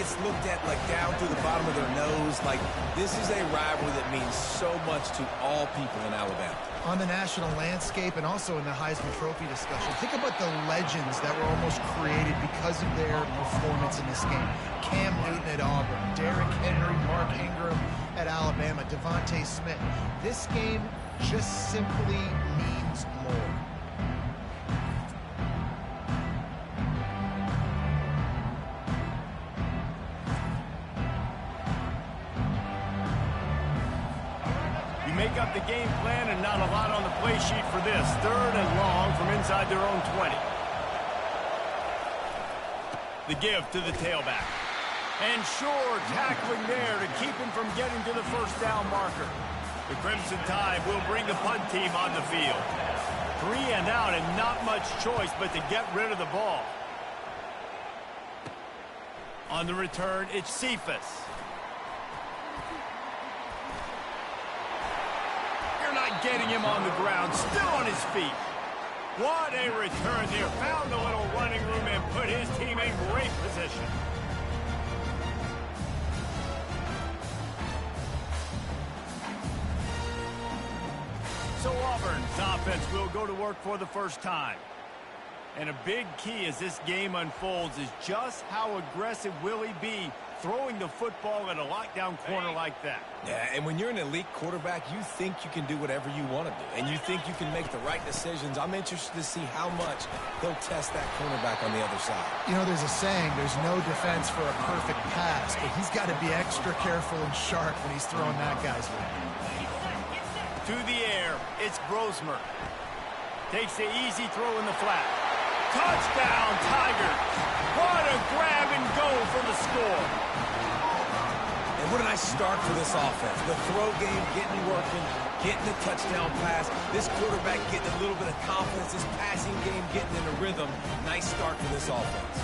gets looked at like down through the bottom of their nose. Like, this is a rivalry that means so much to all people in Alabama. On the national landscape and also in the Heisman Trophy discussion, think about the legends that were almost created because of their performance in this game. Cam Newton at Auburn, Derrick Henry, Mark Ingram at Alabama, Devontae Smith. This game just simply means more. Make up the game plan and not a lot on the play sheet for this. 3rd and long from inside their own 20. The give to the tailback. And sure, tackling there to keep him from getting to the first down marker. The Crimson Tide will bring the punt team on the field. 3 and out and not much choice but to get rid of the ball. On the return, it's Cephas. Getting him on the ground, still on his feet. What a return there. Found a little running room and put his team in great position. So Auburn's offense will go to work for the first time. And a big key as this game unfolds is just how aggressive will he be throwing the football at a lockdown corner like that. Yeah, and when you're an elite quarterback, you think you can do whatever you want to do, and you think you can make the right decisions. I'm interested to see how much he'll test that cornerback on the other side. You know, there's a saying, there's no defense for a perfect pass, but he's got to be extra careful and sharp when he's throwing that guy's way. To the air, it's Brosmer. Takes the easy throw in the flat. Touchdown, Tigers! What a grab and go for the score. And what a nice start for this offense. The throw game getting working, getting the touchdown pass. This quarterback getting a little bit of confidence. This passing game getting in a rhythm. Nice start for this offense.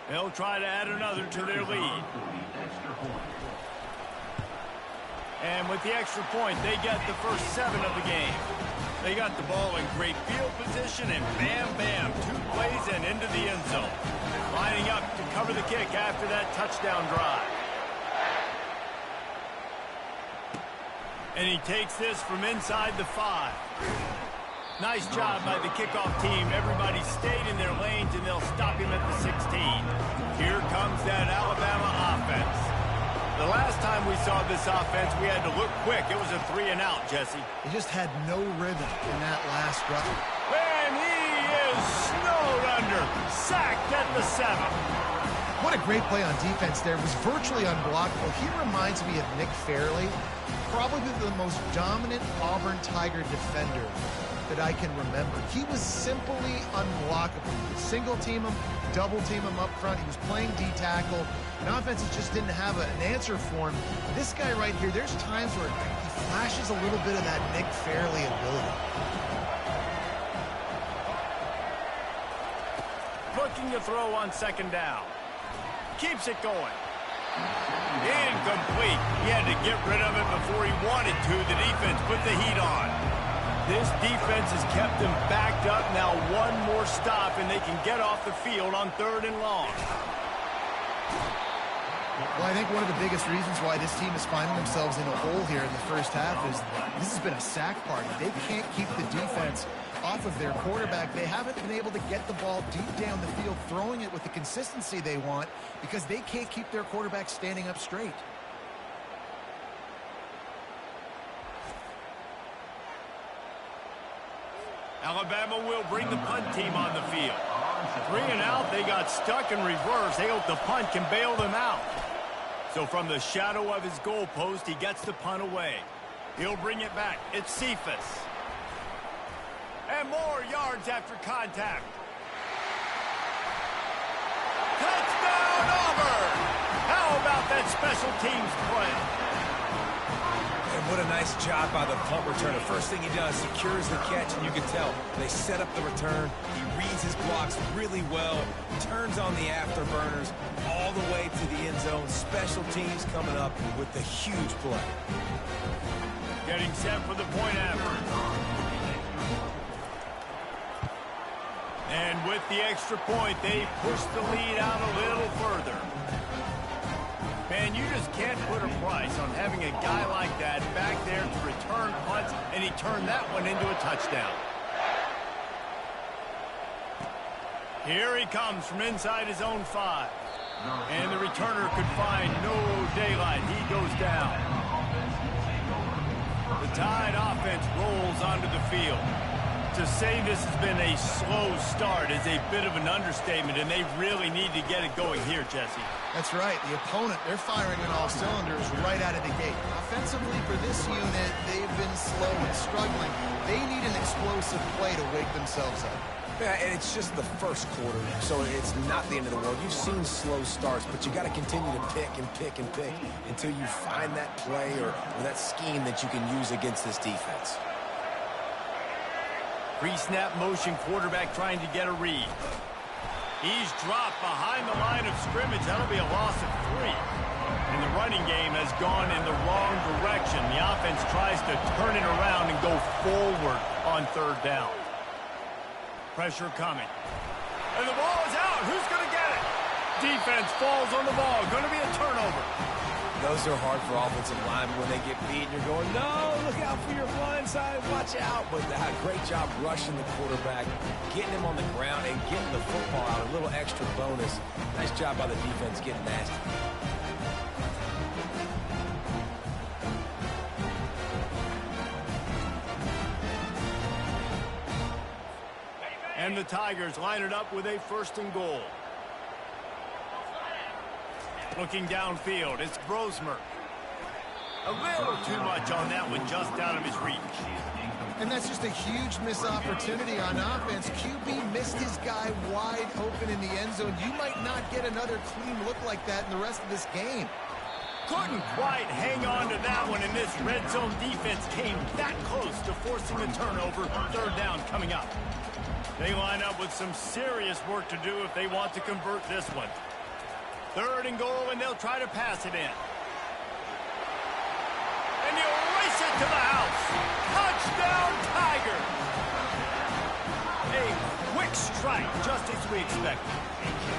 They'll try to add another to their lead. And with the extra point, they get the first 7 of the game. They got the ball in great field position, and bam, bam, 2 plays and into the end zone. Lining up to cover the kick after that touchdown drive. And he takes this from inside the 5. Nice job by the kickoff team. Everybody stayed in their lanes, and they'll stop him at the 16. Here comes that Alabama offense. The last time we saw this offense, we had to look quick. It was a 3 and out, Jesse. He just had no rhythm in that last run. And he is snowed under. Sacked at the 7. What a great play on defense there. It was virtually unblockable. He reminds me of Nick Fairley, probably the most dominant Auburn Tiger defender that I can remember. He was simply unblockable. Single team him, double team him up front. He was playing D-tackle. And offenses just didn't have an answer for him. This guy right here, there's times where he flashes a little bit of that Nick Fairley ability. Looking to throw on 2nd down. Keeps it going. Incomplete. He had to get rid of it before he wanted to. The defense put the heat on. This defense has kept them backed up. Now 1 more stop, and they can get off the field on 3rd and long. Well, I think one of the biggest reasons why this team is finding themselves in a hole here in the first half is this has been a sack party. They can't keep the defense off of their quarterback. They haven't been able to get the ball deep down the field, throwing it with the consistency they want because they can't keep their quarterback standing up straight. Alabama will bring the punt team on the field. 3 and out, they got stuck in reverse. They hope the punt can bail them out. So from the shadow of his goalpost, he gets the punt away. He'll bring it back. It's Cephas. And more yards after contact. Touchdown, Auburn! How about that special teams play? And what a nice job by the punt returner. First thing he does, secures the catch, and you can tell they set up the return. He reads his blocks really well, turns on the afterburners. All the way to the end zone. Special teams coming up with the huge play. Getting set for the point after. And with the extra point, they push the lead out a little further. Man, you just can't put a price on having a guy like that back there to return punts, and he turned that one into a touchdown. Here he comes from inside his own 5. And the returner could find no daylight. He goes down. The Tide offense rolls onto the field. To say this has been a slow start is a bit of an understatement, and they really need to get it going here, Jesse. That's right. The opponent, they're firing on all cylinders right out of the gate. Offensively, for this unit, they've been slow and struggling. They need an explosive play to wake themselves up. Yeah, and it's just the first quarter, so it's not the end of the world. You've seen slow starts, but you got to continue to pick and pick and pick until you find that play or that scheme that you can use against this defense. Pre-snap motion quarterback trying to get a read. He's dropped behind the line of scrimmage. That'll be a loss of 3. And the running game has gone in the wrong direction. The offense tries to turn it around and go forward on 3rd down. Pressure coming. And the ball is out. Who's going to get it? Defense falls on the ball. Going to be a turnover. Those are hard for offensive linemen when they get beat and you're going, no, look out for your blind side, watch out. But great job rushing the quarterback, getting him on the ground and getting the football out. A little extra bonus. Nice job by the defense getting nasty. And the Tigers line it up with a 1st and goal. Looking downfield, it's Brosmer. A little too much on that one, just out of his reach. And that's just a huge missed opportunity on offense. QB missed his guy wide open in the end zone. You might not get another clean look like that in the rest of this game. Couldn't quite hang on to that one, and this red zone defense came that close to forcing a turnover. 3rd down coming up. They line up with some serious work to do if they want to convert this one. 3rd and goal, and they'll try to pass it in. And he'll race it to the house. Touchdown, Tiger! A quick strike, just as we expected.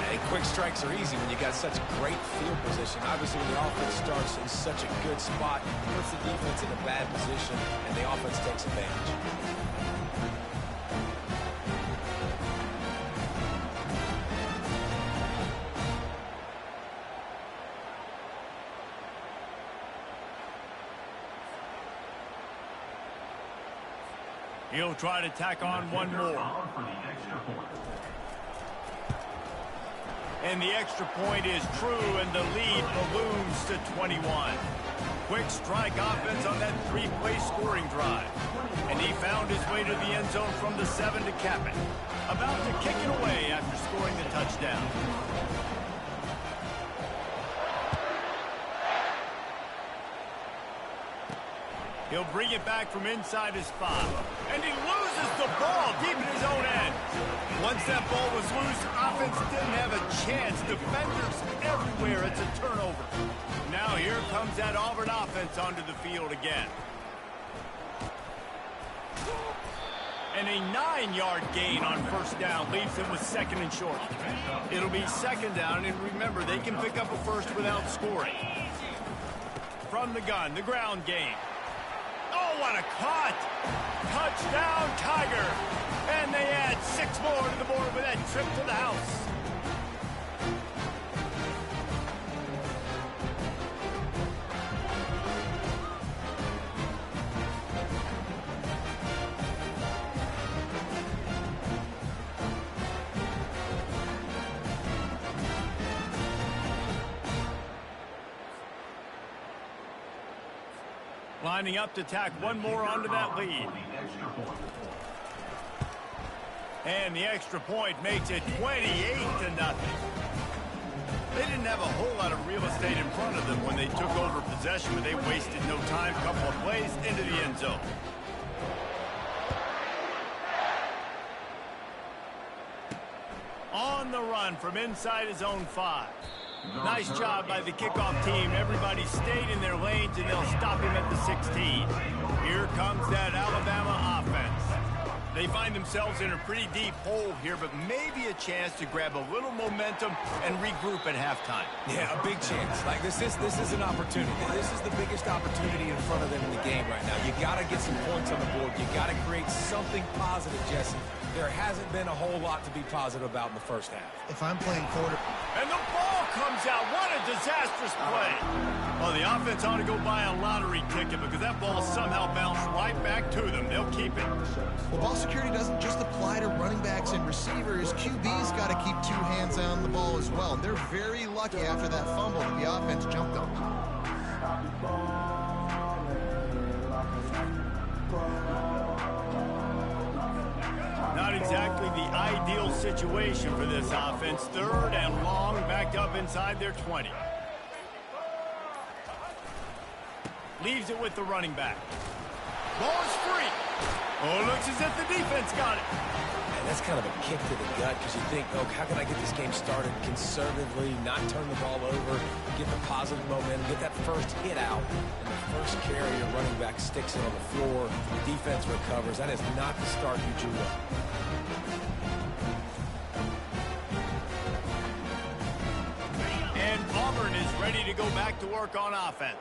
Hey, quick strikes are easy when you got such great field position. Obviously, when the offense starts in such a good spot, it puts the defense in a bad position, and the offense takes advantage. He'll try to tack on one more. And the extra point is true, and the lead balloons to 21. Quick strike offense on that 3-play scoring drive. And he found his way to the end zone from the 7 to cap it. About to kick it away after scoring the touchdown. He'll bring it back from inside his 5. And he loses the ball deep in his own end. Once that ball was loose, offense didn't have a chance. Defenders everywhere. It's a turnover. Now here comes that Auburn offense onto the field again. And a 9-yard gain on 1st down leaves them with 2nd and short. It'll be 2nd down, and remember, they can pick up a first without scoring. From the gun, the ground game. Oh, what a cut! Touchdown, Tiger! And they add 6 more to the board with that trip to the house. Lining up to tack one more onto that lead. And the extra point makes it 28-0. They didn't have a whole lot of real estate in front of them when they took over possession, but they wasted no time. Couple of plays into the end zone. On the run from inside his own 5. Nice job by the kickoff team. Everybody stayed in their lanes, and they'll stop him at the 16. Here comes that Alabama offense. They find themselves in a pretty deep hole here, but maybe a chance to grab a little momentum and regroup at halftime. Yeah, a big chance. Like this is an opportunity. This is the biggest opportunity in front of them in the game right now. You got to get some points on the board. You got to create something positive, Jesse. There hasn't been a whole lot to be positive about in the first half. If I'm playing quarter... And the ball comes out. What a disastrous play. Well, the offense ought to go buy a lottery ticket because that ball somehow bounced right back to them. They'll keep it. Well, ball security doesn't just apply to running backs and receivers. QB's got to keep two hands on the ball as well. They're very lucky after that fumble that the offense jumped on. Not exactly the ideal situation for this offense. 3rd and long, backed up inside their 20. Leaves it with the running back. Ball is free. Oh, looks as if the defense got it. Man, that's kind of a kick to the gut because you think, oh, how can I get this game started conservatively, not turn the ball over, get the positive momentum, get that first hit out, and the first carry, your running back sticks it on the floor, the defense recovers. That is not the start you drew up. And Auburn is ready to go back to work on offense.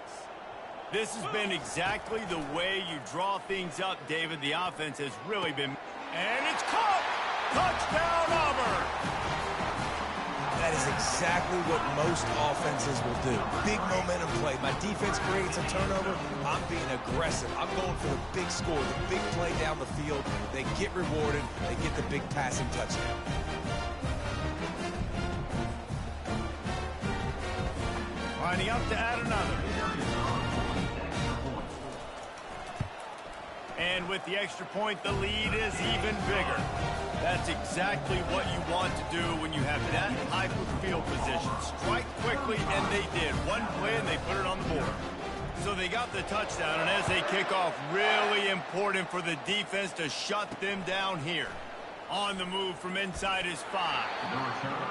This has been exactly the way you draw things up, David. The offense has really been... And it's caught! Touchdown, Auburn! That is exactly what most offenses will do. Big momentum play. My defense creates a turnover. I'm being aggressive. I'm going for the big score, the big play down the field. They get rewarded. They get the big passing touchdown. Lining up to add another. And with the extra point, the lead is even bigger. That's exactly what you want to do when you have that type of field position. Strike quickly, and they did. One play, and they put it on the board. So they got the touchdown, and as they kick off, really important for the defense to shut them down here. On the move from inside his 5.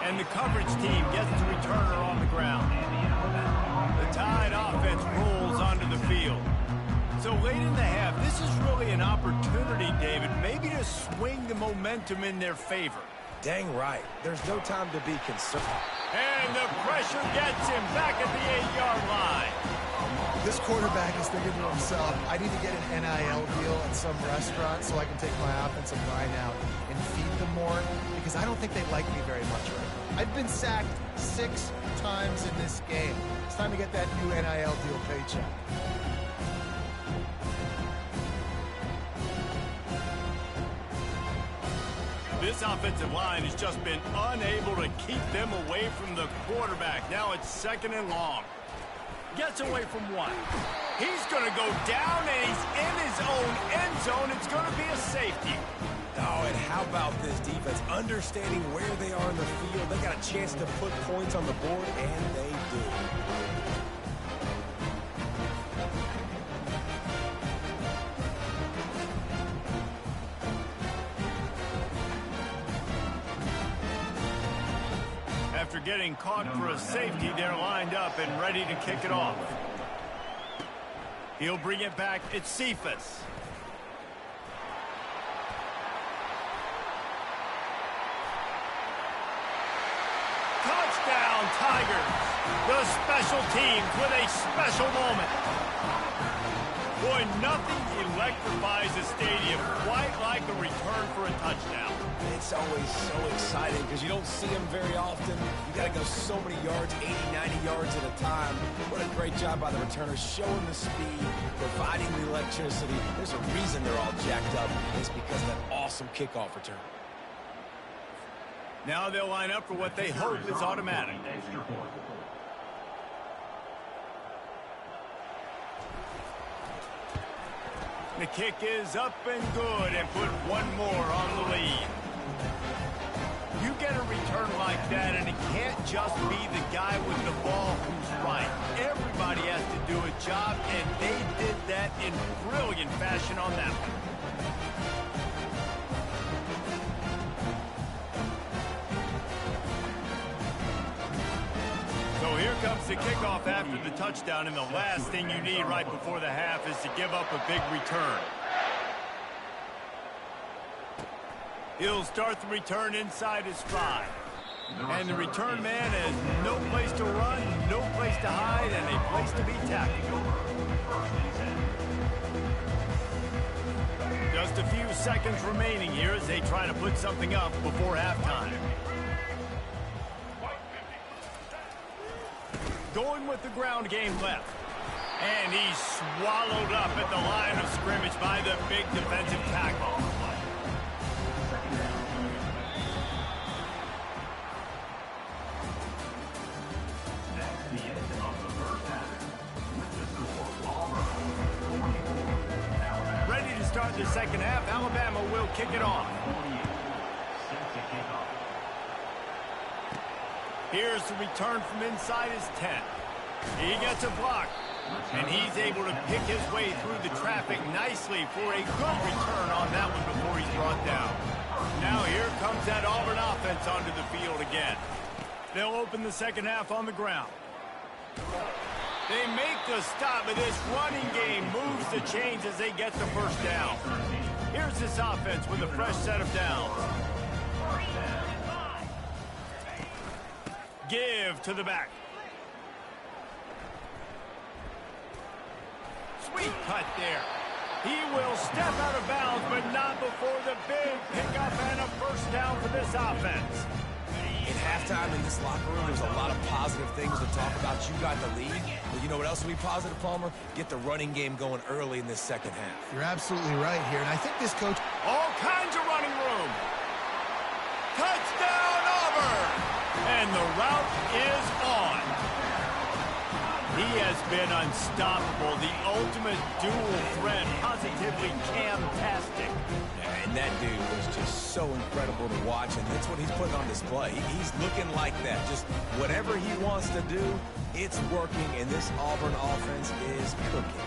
And the coverage team gets the returner on the ground. The Tide offense rolls onto the field. So late in the half, this is really an opportunity, David, maybe to swing the momentum in their favor. Dang right. There's no time to be concerned. And the pressure gets him back at the 8-yard line. This quarterback is thinking to himself, I need to get an NIL deal at some restaurant so I can take my offensive line out and feed them more, because I don't think they like me very much right now. I've been sacked 6 times in this game. It's time to get that new NIL deal paycheck. This offensive line has just been unable to keep them away from the quarterback. Now it's 2nd and long. Gets away from 1. He's going to go down, and he's in his own end zone. It's going to be a safety. Oh, and how about this defense? Understanding where they are in the field. They got a chance to put points on the board, and they do. After getting caught for a safety, they're lined up and ready to kick it off. He'll bring it back. It's Cephas. Touchdown, Tigers. The special teams with a special moment. Boy, nothing electrifies a stadium quite like a return for a touchdown. It's always so exciting because you don't see them very often. You got to go so many yards, 80, 90 yards at a time. What a great job by the returners, showing the speed, providing the electricity. There's a reason they're all jacked up. It's because of that awesome kickoff return. Now they'll line up for what they hope is automatic. The kick is up and good, and put one more on the lead. You get a return like that, and it can't just be the guy with the ball who's right. Everybody has to do a job, and they did that in brilliant fashion on that one. So the kickoff after the touchdown, and the last thing you need right before the half is to give up a big return. He'll start the return inside his 5. And the return man has no place to run, no place to hide, and a place to be tackled. Just a few seconds remaining here as they try to put something up before halftime. Going with the ground game left. And he's swallowed up at the line of scrimmage by the big defensive tackle. Ready to start the second half. Alabama will kick it off. Here's the return from inside his 10. He gets a block, and he's able to pick his way through the traffic nicely for a good return on that one before he's brought down. Now here comes that Auburn offense onto the field again. They'll open the second half on the ground. They make the stop, but this running game moves the chains as they get the first down. Here's this offense with a fresh set of downs. Give to the back. Sweet cut there. He will step out of bounds, but not before the big pickup and a first down for this offense. At halftime in this locker room, there's a lot of positive things to talk about. You got the lead. But you know what else will be positive, Palmer? Get the running game going early in this second half. You're absolutely right here, and I think this coach... All kinds of running room. Touchdown, Auburn! And the route is on. He has been unstoppable, the ultimate dual threat, positively Cam-tastic. And that dude was just so incredible to watch, and that's what he's putting on display. He's looking like that. Just whatever he wants to do, it's working, and this Auburn offense is cooking.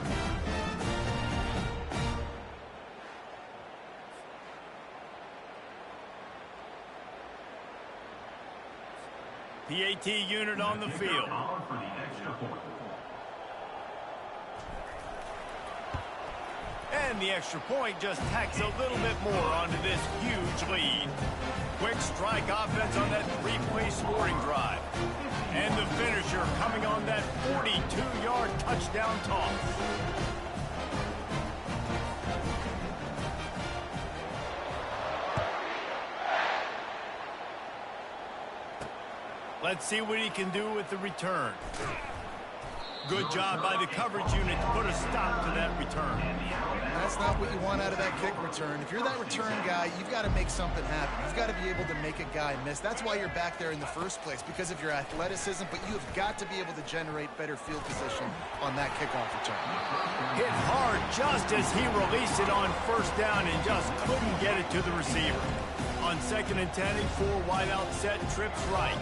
PAT unit on the field. And the extra point just tacks a little bit more onto this huge lead. Quick strike offense on that 3-play scoring drive. And the finisher coming on that 42-yard touchdown toss. Let's see what he can do with the return. Good job by the coverage unit to put a stop to that return. That's not what you want out of that kick return. If you're that return guy, you've got to make something happen. You've got to be able to make a guy miss. That's why you're back there in the first place, because of your athleticism, but you have got to be able to generate better field position on that kickoff return. Hit hard just as he released it on first down and just couldn't get it to the receiver. On 2nd and 10, a 4-wideout set, trips right.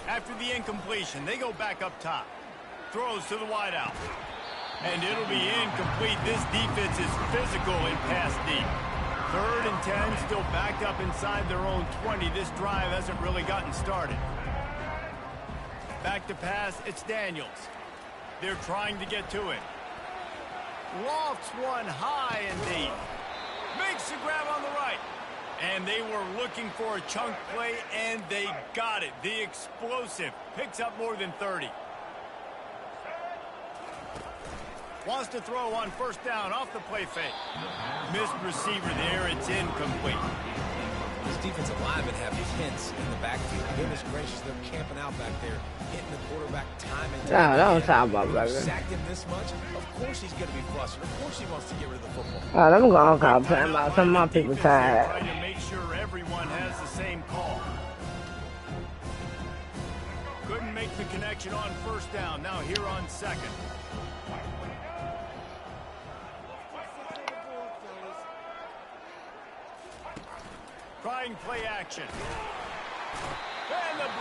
After the incompletion, they go back up top. Throws to the wideout. And it'll be incomplete. This defense is physical and pass deep. 3rd and 10, still backed up inside their own 20. This drive hasn't really gotten started. Back to pass, it's Daniels. They're trying to get to it. Lofts one high and deep. Makes the grab on the right. And they were looking for a chunk play, and they got it. The explosive picks up more than 30. Wants to throw on first down off the play fake. Missed receiver there. It's incomplete. This defensive linemen have hints in the backfield. Goodness gracious, they're camping out back there, hitting the quarterback time and time. Don't talk about that. Sacked him this much. Of course he's going to be flustered. Of course he wants to get rid of the football. I'm going to call time out. Some of my people tired. Trying to make sure everyone has the same call. Couldn't make the connection on first down. Now here on 2nd. Trying play action.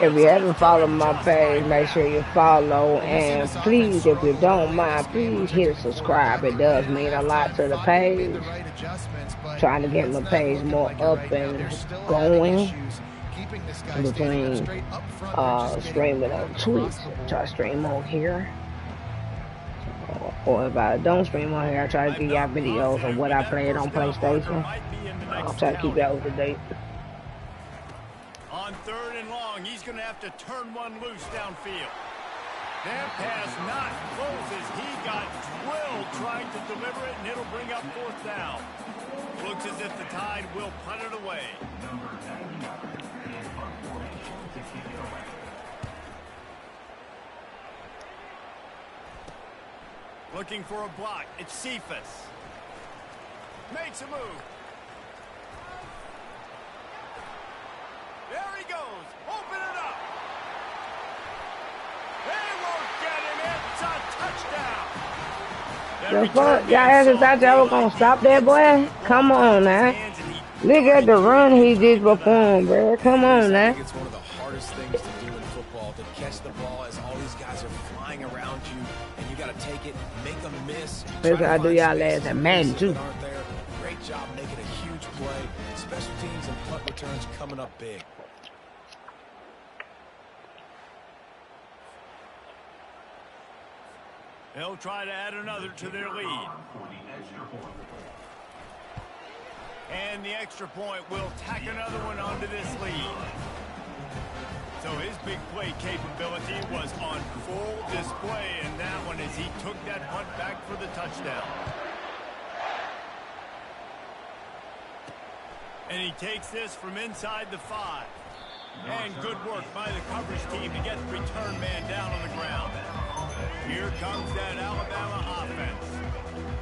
If you haven't followed my page, make sure you follow. And please, if you don't mind, please hit subscribe. It does mean a lot to the page. Trying to get my page more up and going. keeping this guy standing up between straight up front. streaming on Twitch. Try to stream on here. Or if I don't stream on here, I try to give y'all videos of what I played on PlayStation. I'll try to keep y'all up to date. On 3rd and long, he's going to have to turn one loose downfield. That pass not close as he got drilled trying to deliver it, and it'll bring up 4th down. Looks as if the Tide will punt it away. Looking for a block. It's Cephas. Makes a move. There he goes. Open it up. They won't get him. It's a touchdown. The fuck? Y'all ever thought y'all was gonna stop that boy? Come on now. Look at the run he just performed, bro. Come on now. It's one of the hardest things to do in football, to catch the ball as all these guys are flying around you, and you got to take it, make them miss. That's how I do y'all last at Madden too. Great job making a huge play. Special teams and punt returns coming up big. They'll try to add another to their lead. And the extra point will tack another one onto this lead. So his big play capability was on full display in that one as he took that punt back for the touchdown. And he takes this from inside the 5. And good work by the coverage team to get the return man down on the ground. Here comes that Alabama offense.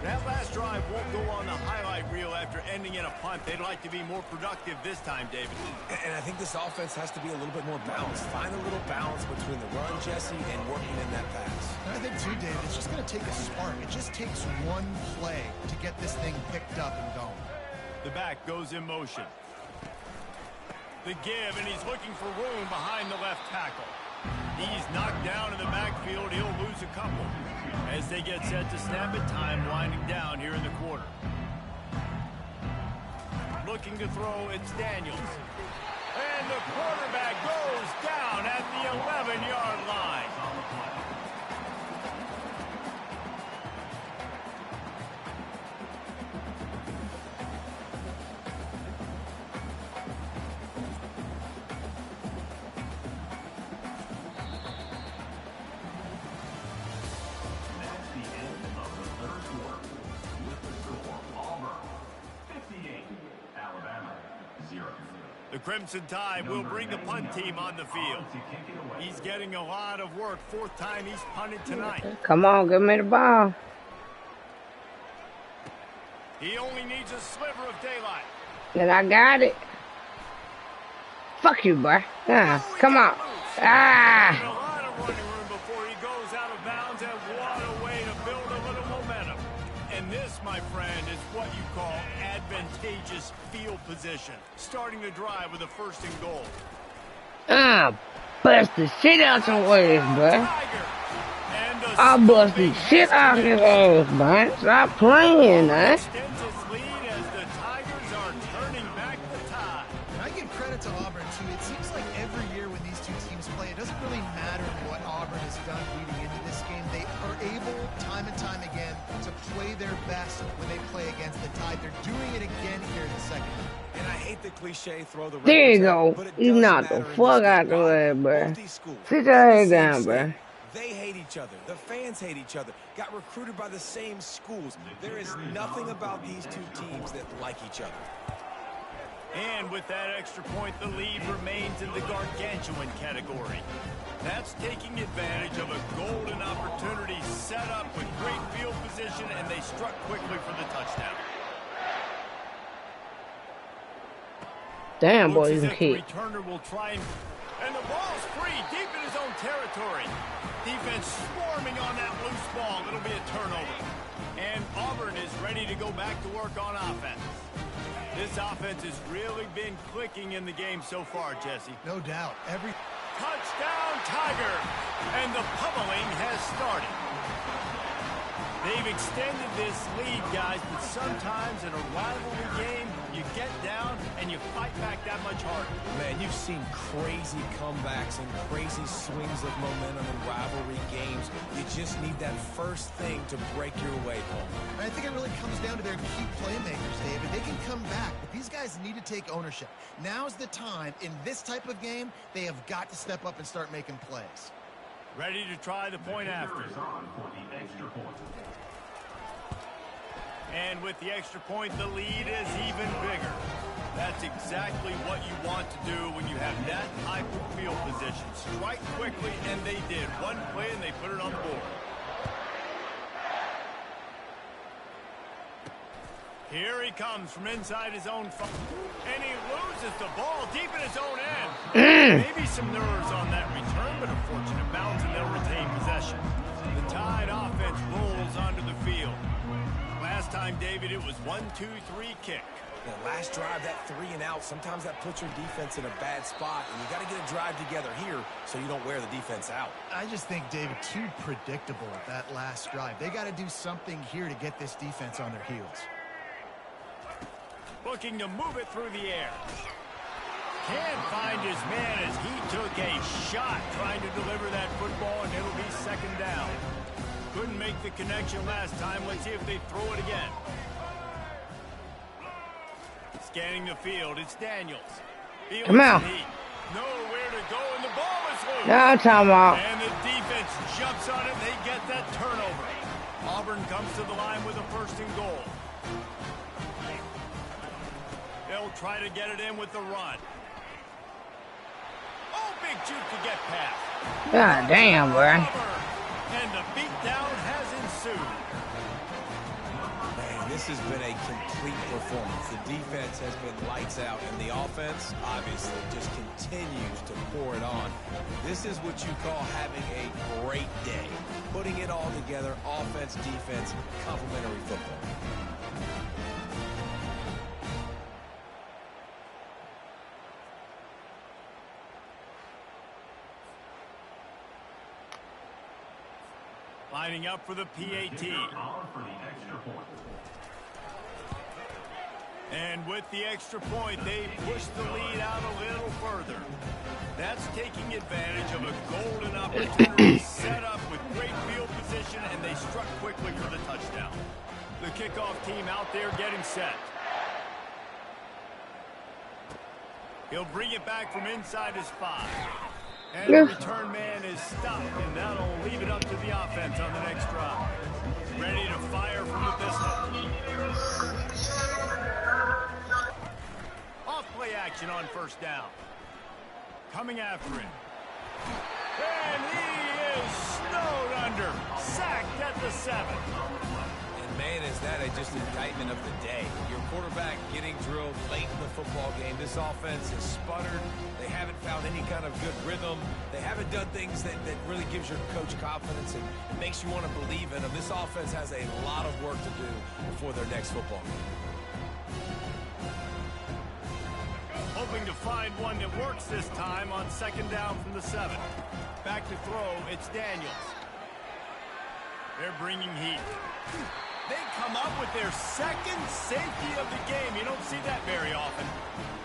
That last drive won't go on the highlight reel after ending in a punt. They'd like to be more productive this time, David. And I think this offense has to be a little bit more balanced. Find a little balance between the run, Jesse, and working in that pass. And I think, too, David, it's just going to take a spark. It just takes one play to get this thing picked up and going. The back goes in motion. The give, and he's looking for room behind the left tackle. He's knocked down in the backfield. He'll lose a couple. As they get set to snap it, time winding down here in the quarter. Looking to throw, it's Daniels. And the quarterback goes down at the 11-yard line. The Crimson Tide will bring the punt team on the field. He's getting a lot of work. 4th time he's punted tonight. Come on, give me the ball. He only needs a sliver of daylight. And I got it. Fuck you, boy. Come on. A lot of running room before he goes out of bounds, and what a way to build a little momentum. And this, my friend, is what you call advantageous field position. Starting the drive with a 1st and goal. Bust the shit out some ways, boy. I bust the shit out his ass, boy. Stop playing, huh? Extends its lead as the Tigers are turning back the tide. And I give credit to Auburn, too. It seems like every year when these two teams play, it doesn't really matter what Auburn has done leading into this game. They are able, time and time again, to play their best when they play against the Tide. They're doing it again here in the second half. And I hate the cliche throw the there you go. You knocked the fuck out the way, bro. Sit your head down, bro. They hate each other. The fans hate each other. Got recruited by the same schools. There is nothing about these two teams that like each other. And with that extra point, the lead remains in the gargantuan category. That's taking advantage of a golden opportunity set up with great field position, and they struck quickly for the touchdown. Damn, boy, you The can kick. returner will try and the ball's free deep in his own territory. Defense swarming on that loose ball. It'll be a turnover. And Auburn is ready to go back to work on offense. This offense has really been clicking in the game so far, Jesse. No doubt. Touchdown, Tiger! And the pummeling has started. They've extended this lead, guys, but sometimes in a rivalry game, you get down and you fight back that much harder. Man, you've seen crazy comebacks and crazy swings of momentum in rivalry games. You just need that first thing to break your way, Paul. I think it really comes down to their key playmakers, David. They can come back, but these guys need to take ownership. Now's the time. In this type of game, they have got to step up and start making plays. Ready to try the point after. And with the extra point, the lead is even bigger. That's exactly what you want to do when you have that type of field position. Strike quickly, and they did. One play, and they put it on the board. Here he comes from inside his own 5. And he loses the ball deep in his own end. Maybe some nerves on that return, but a fortunate bounce, and they'll retain possession. The Tide offense rolls onto the field. Last time, David, it was 1-2-3 kick. The last drive, that 3 and out, sometimes that puts your defense in a bad spot, and you got to get a drive together here so you don't wear the defense out. I just think, David, too predictable that last drive. They got to do something here to get this defense on their heels. Looking to move it through the air. Can't find his man as he took a shot trying to deliver that football, and it'll be second down. Couldn't make the connection last time. Let's see if they throw it again. Scanning the field, it's Daniels. Come on. Nowhere to go, and the ball is loose. No, time out. And the defense jumps on it, and they get that turnover. Auburn comes to the line with a 1st and goal. They'll try to get it in with the run. Oh, big juke to get past. God damn, bro. And the beatdown has ensued. Man, this has been a complete performance. The defense has been lights out, and the offense, obviously, just continues to pour it on. This is what you call having a great day. Putting it all together, offense, defense, complementary football. Lining up for the PAT. And with the extra point, they push the lead out a little further. That's taking advantage of a golden opportunity set up with great field position, and they struck quickly for the touchdown. The kickoff team out there getting set. He'll bring it back from inside his 5. And the return man is stopped, and that'll leave it up to the offense on the next drive. Ready to fire from the pistol. Off-play action on 1st down. Coming after him. And he is snowed under. Sacked at the 7. Man, is that just an indictment of the day. Your quarterback getting drilled late in the football game. This offense has sputtered. They haven't found any kind of good rhythm. They haven't done things that really gives your coach confidence and makes you want to believe in them. This offense has a lot of work to do before their next football game. Hoping to find one that works this time on 2nd down from the 7. Back to throw, it's Daniels. They're bringing heat. They come up with their 2nd safety of the game. You don't see that very often.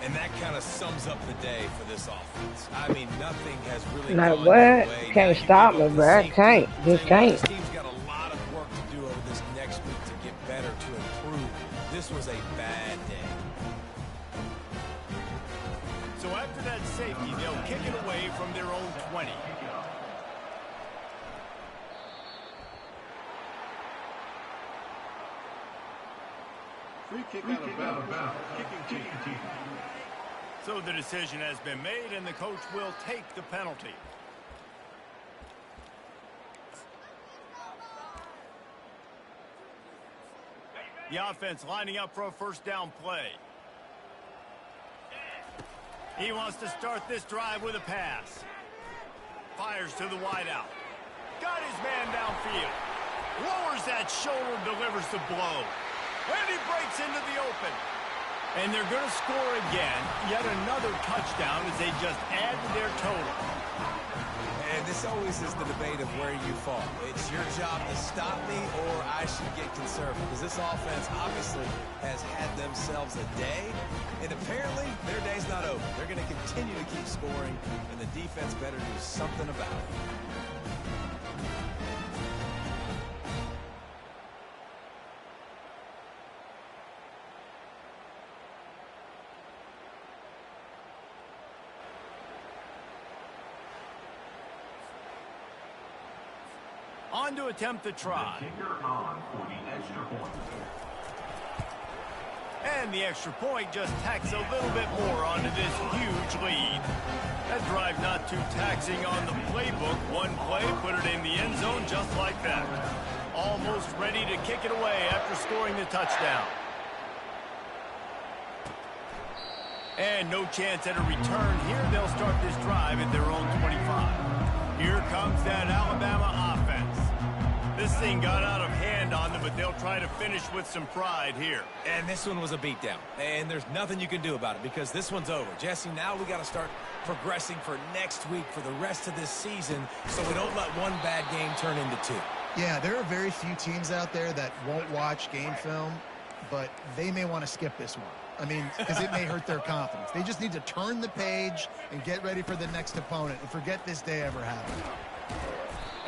And that kind of sums up the day for this offense. I mean, nothing has really Like gone what? their way. Can't stop me, bro. Can't. Just can't. This team's got a lot of work to do over this next week to get better, to improve. This was a bad day. So after that safety, they'll kick it away from their own 20. Free kick out of bounds. Kicking team. So the decision has been made, and the coach will take the penalty. The offense lining up for a 1st down play. He wants to start this drive with a pass. Fires to the wideout. Got his man downfield. Lowers that shoulder, delivers the blow. And he breaks into the open. And they're going to score again, yet another touchdown as they just add to their total. And this always is the debate of where you fall. It's your job to stop me or I should get conservative. Because this offense obviously has had themselves a day. And apparently their day's not over. They're going to continue to keep scoring. And the defense better do something about it. On to attempt the try. The kicker on for the extra point. And the extra point just tacks a little bit more onto this huge lead. That drive not too taxing on the playbook. One play, put it in the end zone just like that. Almost ready to kick it away after scoring the touchdown. And no chance at a return here. They'll start this drive at their own 25. Here comes that Alabama offense. This thing got out of hand on them, but they'll try to finish with some pride here. And this one was a beatdown. And there's nothing you can do about it because this one's over. Jesse, now we got to start progressing for next week for the rest of this season so we don't let one bad game turn into two. Yeah, there are very few teams out there that won't watch game film, but they may want to skip this one. I mean, because it may hurt their confidence. They just need to turn the page and get ready for the next opponent and forget this day ever happened.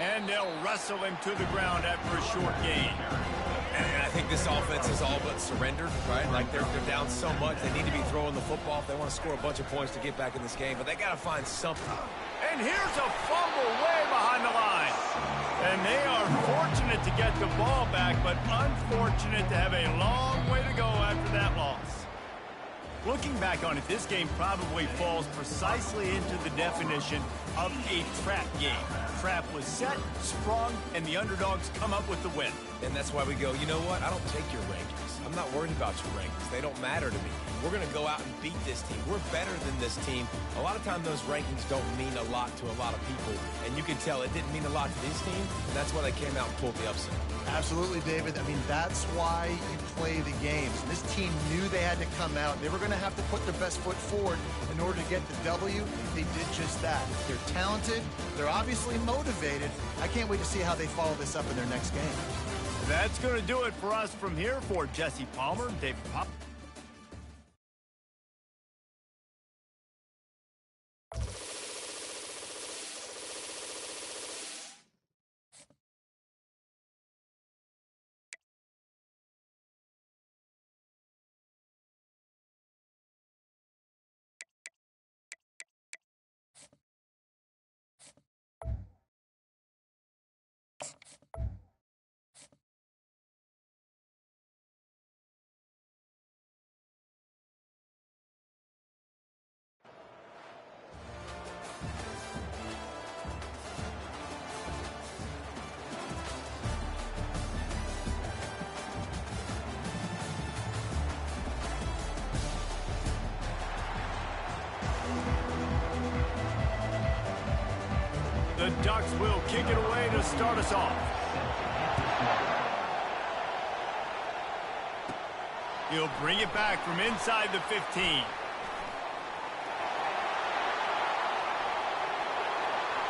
And they'll wrestle him to the ground after a short gain. And I think this offense is all but surrendered, right? Like they're down so much, they need to be throwing the football if they want to score a bunch of points to get back in this game. But they got to find something. And here's a fumble way behind the line. And they are fortunate to get the ball back, but unfortunate to have a long way to go after that loss. Looking back on it, this game probably falls precisely into the definition of a trap game. Trap was set, sprung, and the underdogs come up with the win. And that's why we go, you know what? I don't take your rankings. I'm not worried about your rankings. They don't matter to me. We're going to go out and beat this team. We're better than this team. A lot of times those rankings don't mean a lot to a lot of people. And you can tell it didn't mean a lot to this team. And that's why they came out and pulled the upset. Absolutely, David. I mean, that's why you play the games. This team knew they had to come out. They were going to have to put their best foot forward in order to get the W. They did just that. They're talented. They're obviously motivated. I can't wait to see how they follow this up in their next game. That's going to do it for us from here. For Jesse Palmer, David Pop. The Ducks will kick it away to start us off. He'll bring it back from inside the 15.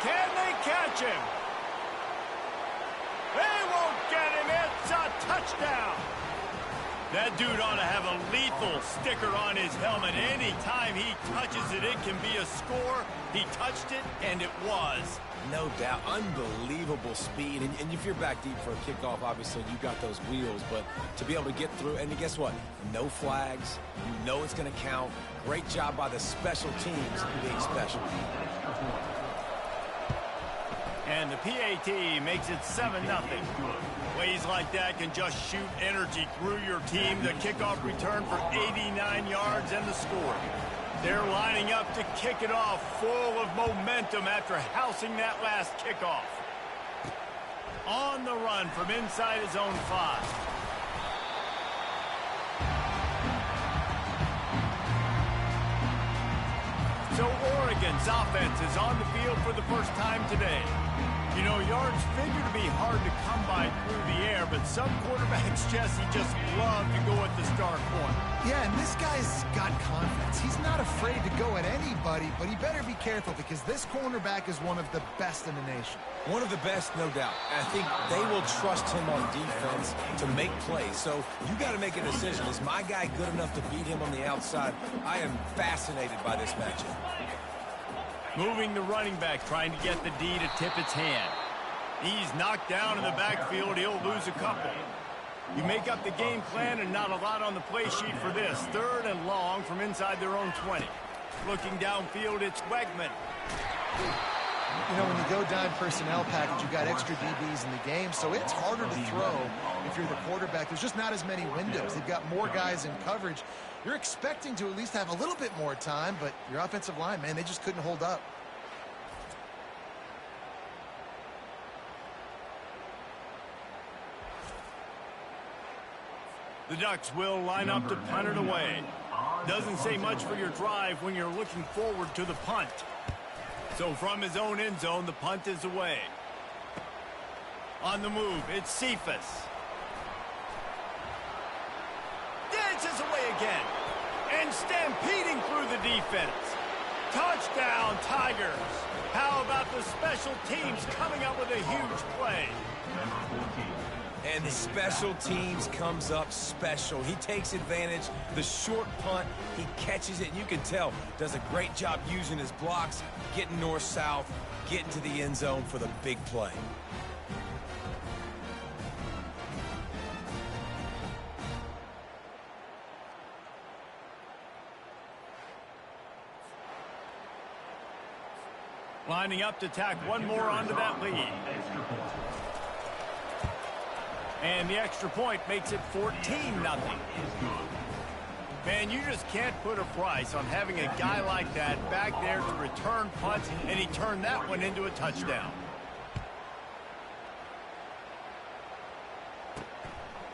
Can they catch him? They won't get him. It's a touchdown. That dude ought to have a lethal sticker on his helmet. Anytime he touches it, it can be a score. He touched it, and it was. No doubt. Unbelievable speed. And if you're back deep for a kickoff, obviously you got those wheels. But to be able to get through, and guess what? No flags. You know it's going to count. Great job by the special teams being special. And the PAT makes it 7-0. Plays like that can just shoot energy through your team. The kickoff return for 89 yards and the score. They're lining up to kick it off, full of momentum after housing that last kickoff. On the run from inside his own 5. So Oregon's offense is on the field for the first time today. You know, yards figure to be hard to come by through the air, but some quarterbacks, Jesse, just love to go at the start point. Yeah, and this guy's got confidence. He's not afraid to go at anybody, but he better be careful because this cornerback is one of the best in the nation. One of the best, no doubt. And I think they will trust him on defense to make plays. So you got to make a decision. Is my guy good enough to beat him on the outside? I am fascinated by this matchup. Moving the running back, trying to get the D to tip its hand. He's knocked down in the backfield. He'll lose a couple. You make up the game plan and not a lot on the play sheet for this. 3rd and long from inside their own 20. Looking downfield, it's Wegman. You know, when you go down personnel package, you've got extra DBs in the game, so it's harder to throw if you're the quarterback. There's just not as many windows. They've got more guys in coverage. You're expecting to at least have a little bit more time, but your offensive line, man, they just couldn't hold up. The Ducks will line up to punt it away. Doesn't say much for your drive when you're looking forward to the punt. So from his own end zone, the punt is away. On the move, it's Cephas. Dances away again. And stampeding through the defense. Touchdown, Tigers. How about the special teams coming up with a huge play? And the special teams comes up special. He takes advantage. The short punt, he catches it. And you can tell, does a great job using his blocks, getting north-south, getting to the end zone for the big play. Lining up to tack one more onto that lead. And the extra point makes it 14-0. Man, you just can't put a price on having a guy like that back there to return punts, and he turned that one into a touchdown.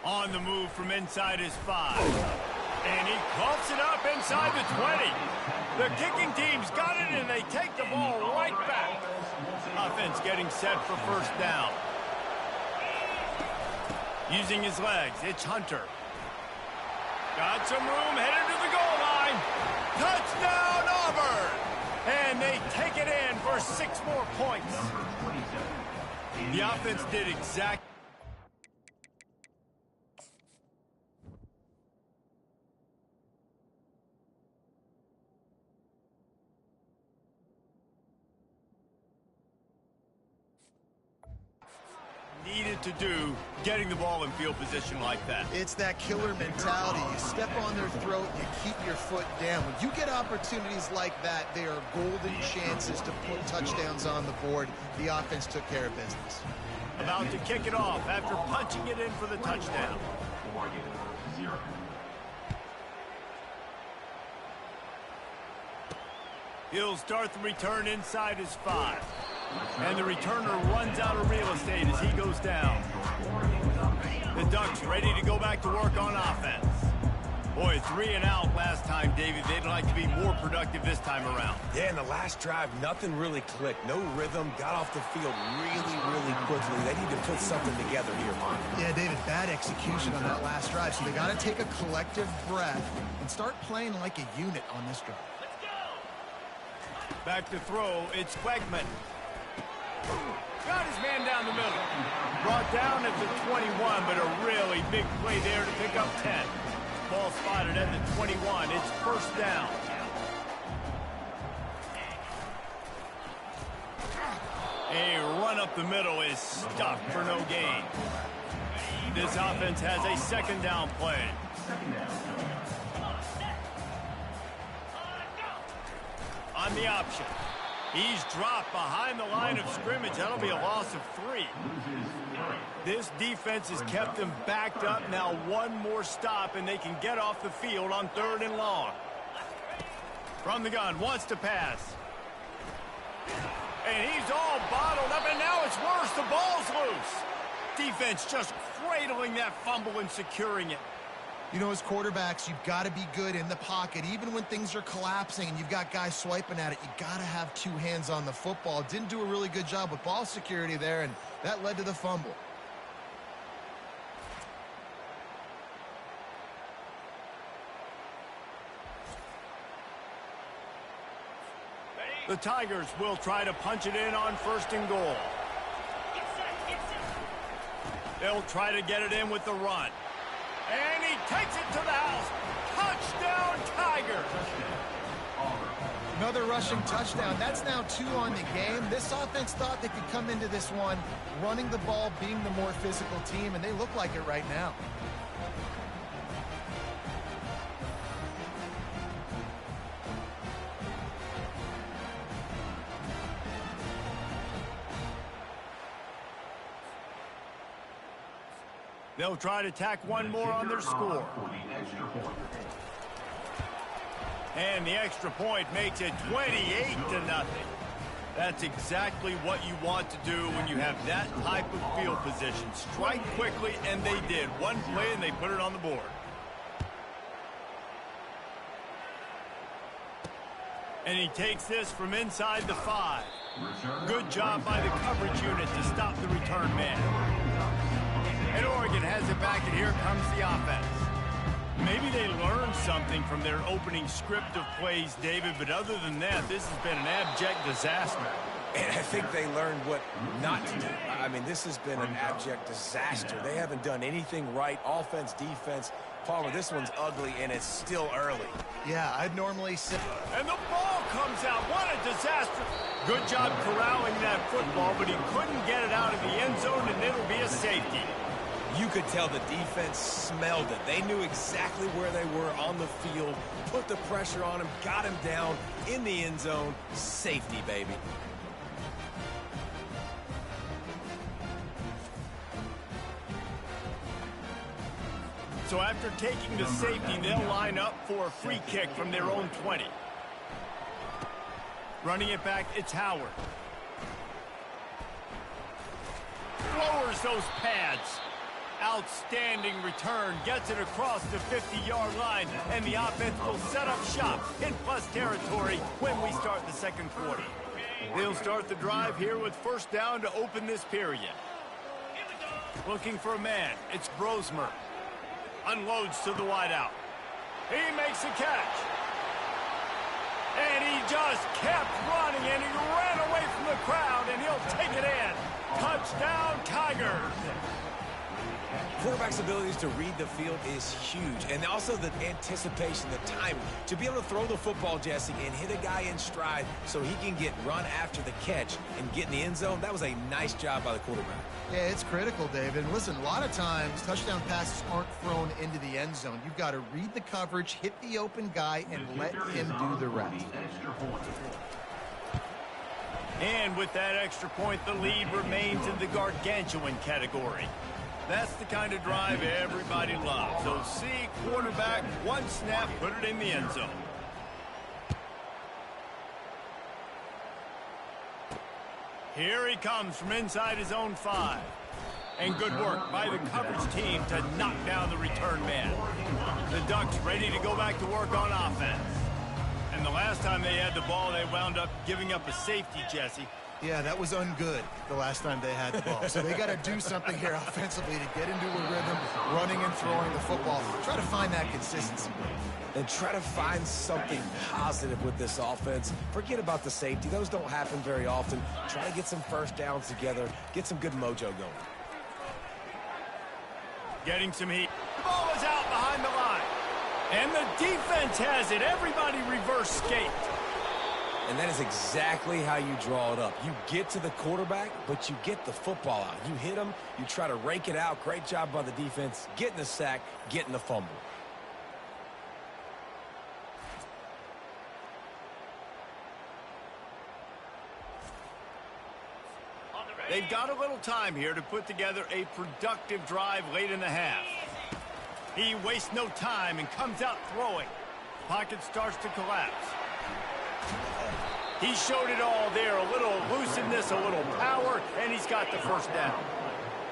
On the move from inside his 5. And he coughs it up inside the 20. The kicking team's got it, and they take the ball right back. Offense getting set for first down. Using his legs, it's Hunter. Got some room, headed to the goal line. Touchdown, Auburn! And they take it in for 6 more points. The offense did exactly. Needed to do getting the ball in field position like that. It's that killer mentality. You step on their throat, you keep your foot down. When you get opportunities like that, they are golden chances to put touchdowns on the board. The offense took care of business. About to kick it off after punching it in for the touchdown. He'll start the return inside his 5. And the returner runs out of real estate as he goes down. The Ducks ready to go back to work on offense. Boy, 3 and out last time, David. They'd like to be more productive this time around. Yeah, in the last drive, nothing really clicked. No rhythm, got off the field really quickly. They need to put something together here, Mark. Yeah, David, bad execution on that last drive. So they got to take a collective breath and start playing like a unit on this drive. Back to throw, it's Wegman. Got his man down the middle. Brought down at the 21, but a really big play there to pick up 10. Ball spotted at the 21. It's first down. A run up the middle is stopped for no gain. This offense has a second down play. On the option. He's dropped behind the line of scrimmage. That'll be a loss of 3. This defense has kept them backed up. Now one more stop, and they can get off the field on 3rd and long. From the gun, wants to pass. And he's all bottled up, and now it's worse. The ball's loose. Defense just cradling that fumble and securing it. You know, as quarterbacks, you've got to be good in the pocket. Even when things are collapsing and you've got guys swiping at it, you got to have two hands on the football. Didn't do a really good job with ball security there, and that led to the fumble. The Tigers will try to punch it in on 1st and goal. They'll try to get it in with the run. And he takes it to the house. Touchdown, Tigers! Another rushing touchdown. That's now 2 on the game. This offense thought they could come into this one running the ball, being the more physical team, and they look like it right now. They'll try to tack one more on their score. And the extra point makes it 28-0. That's exactly what you want to do when you have that type of field position. Strike quickly, and they did. One play, and they put it on the board. And he takes this from inside the 5. Good job by the coverage unit to stop the return man. And Oregon has it back, and here comes the offense. Maybe they learned something from their opening script of plays, David, but other than that, this has been an abject disaster. And I think they learned what not to do. I mean, this has been an abject disaster. They haven't done anything right, offense, defense. Palmer, this one's ugly, and it's still early. Yeah, I'd normally sit. And the ball comes out. What a disaster. Good job corralling that football, but he couldn't get it out of the end zone, and it'll be a safety. You could tell the defense smelled it. They knew exactly where they were on the field, put the pressure on him, got him down in the end zone. Safety, baby. So after taking the safety, they'll line up for a free kick from their own 20. Running it back, it's Howard. Lowers those pads. Outstanding return, gets it across the 50-yard line, and the offense will set up shop in plus territory when we start the second quarter. They'll start the drive here with 1st down to open this period. Looking for a man, it's Brosmer. Unloads to the wideout. He makes a catch. And he just kept running, and he ran away from the crowd, and he'll take it in. Touchdown, Tigers! Quarterback's abilities to read the field is huge, and also the anticipation, the timing. To be able to throw the football, Jesse, and hit a guy in stride so he can get run after the catch and get in the end zone, that was a nice job by the quarterback. Yeah, it's critical, David. And listen, a lot of times touchdown passes aren't thrown into the end zone. You've got to read the coverage, hit the open guy, and let him do the rest. And with that extra point, the lead remains in the gargantuan category. That's the kind of drive everybody loves. So see, quarterback, one snap, put it in the end zone. Here he comes from inside his own 5. And good work by the coverage team to knock down the return man. The Ducks ready to go back to work on offense. And the last time they had the ball, they wound up giving up a safety, Jesse. Yeah, that was ungood the last time they had the ball. So they got to do something here offensively to get into a rhythm, running and throwing the football. Try to find that consistency. And try to find something positive with this offense. Forget about the safety. Those don't happen very often. Try to get some 1st downs together, get some good mojo going. Getting some heat. The ball is out behind the line. And the defense has it. Everybody reverse skate. And that is exactly how you draw it up. You get to the quarterback, but you get the football out. You hit him, you try to rake it out. Great job by the defense, getting the sack, getting the fumble. They've got a little time here to put together a productive drive late in the half. He wastes no time and comes out throwing. Pocket starts to collapse. He showed it all there, a little elusiveness, a little power, and he's got the 1st down.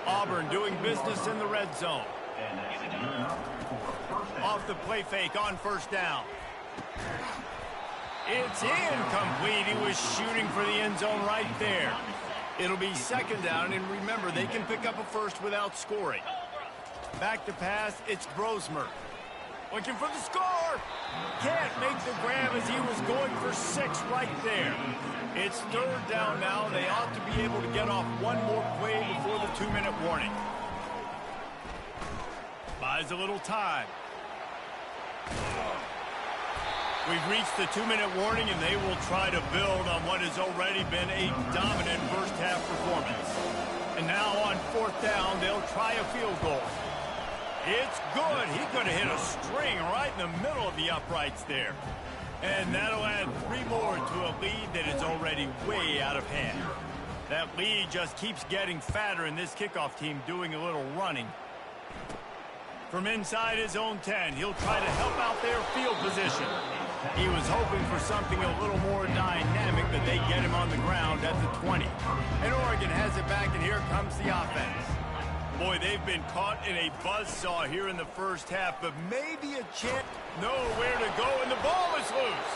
Auburn doing business in the red zone. Off the play fake on first down. It's incomplete. He was shooting for the end zone right there. It'll be second down, and remember, they can pick up a first without scoring. Back to pass, it's Brosmer. Looking for the score. Can't make the grab as he was going for 6 right there. It's third down now. They ought to be able to get off one more play before the 2-minute warning. Buys a little time. We've reached the 2-minute warning, and they will try to build on what has already been a dominant first-half performance. And now on fourth down, they'll try a field goal. It's good. He could have hit a string right in the middle of the uprights there. And that'll add 3 more to a lead that is already way out of hand. That lead just keeps getting fatter, and this kickoff team doing a little running. From inside his own 10, he'll try to help out their field position. He was hoping for something a little more dynamic, but they get him on the ground at the 20. And Oregon has it back, and here comes the offense. Boy, they've been caught in a buzzsaw here in the first half, but maybe a chance. Nowhere to go, and the ball is loose.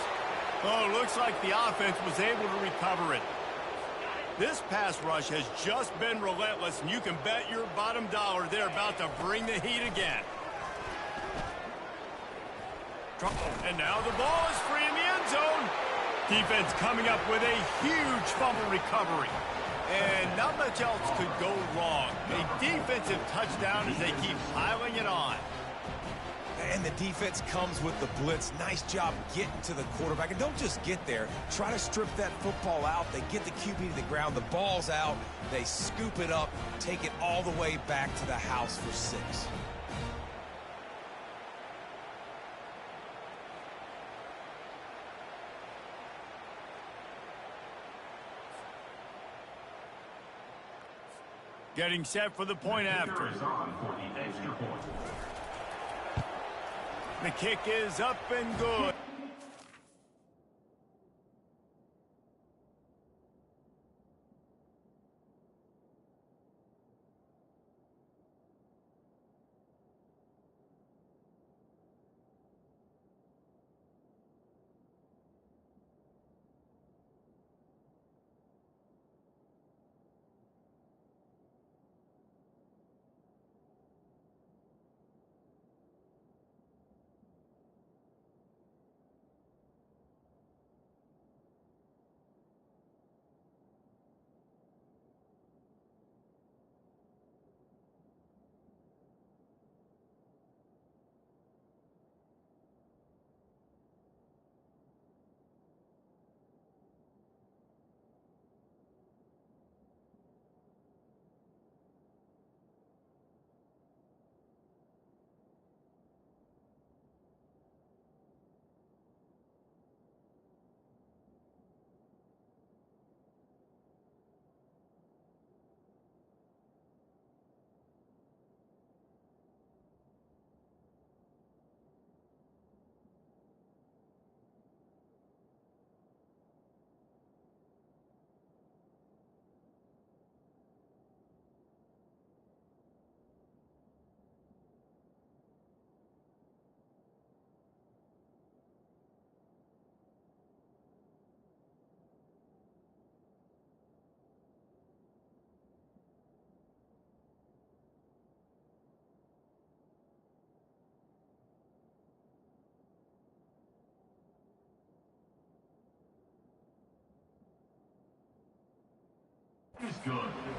Oh, looks like the offense was able to recover it. This pass rush has just been relentless, and you can bet your bottom dollar they're about to bring the heat again. And now the ball is free in the end zone. Defense coming up with a huge fumble recovery. And not much else could go wrong. A defensive touchdown as they keep piling it on. And the defense comes with the blitz. Nice job getting to the quarterback. And don't just get there. Try to strip that football out. They get the QB to the ground. The ball's out. They scoop it up, take it all the way back to the house for 6. Getting set for the point after. The kick is up and good.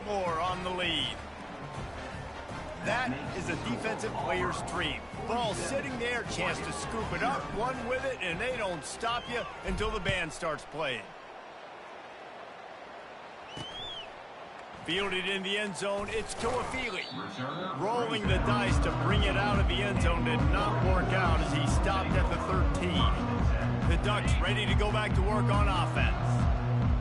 More on the lead. That is a defensive player's dream. Ball sitting there, chance to scoop it up, run with it, and they don't stop you until the band starts playing. Fielded in the end zone, it's Toafili. Rolling the dice to bring it out of the end zone did not work out as he stopped at the 13. The Ducks ready to go back to work on offense.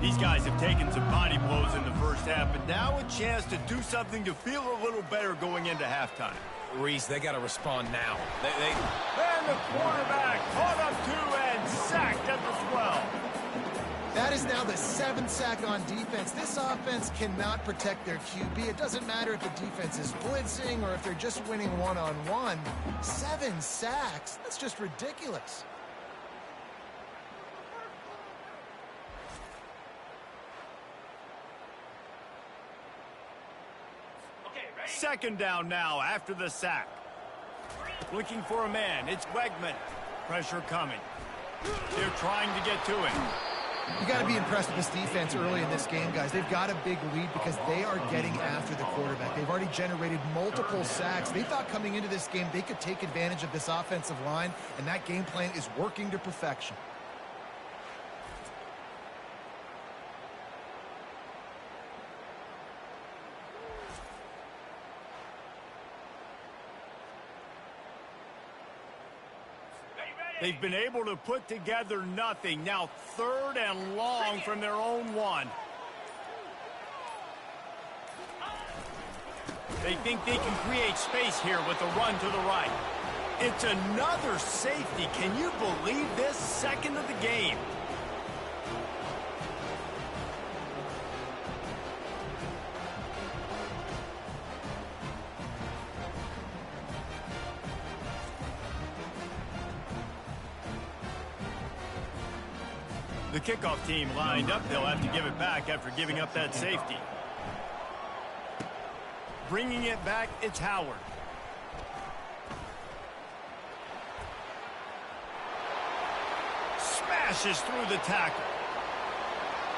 These guys have taken some body blows in the first half, but now a chance to do something to feel a little better going into halftime. Reese, they got to respond now. And the quarterback caught up 2 and sacked at the 12. That is now the 7th sack on defense. This offense cannot protect their QB. It doesn't matter if the defense is blitzing or if they're just winning one-on-one. 7 sacks? That's just ridiculous. Second down now after the sack. Looking for a man. It's Wegman. Pressure coming. They're trying to get to him. You got to be impressed with this defense early in this game, guys. They've got a big lead because they are getting after the quarterback. They've already generated multiple sacks. They thought coming into this game they could take advantage of this offensive line, and that game plan is working to perfection. They've been able to put together nothing. Now 3rd and long from their own 1. They think they can create space here with a run to the right. It's another safety. Can you believe this? 2nd of the game. The kickoff team lined up. They'll have to give it back after giving up that safety. Bringing it back, it's Howard. Smashes through the tackle.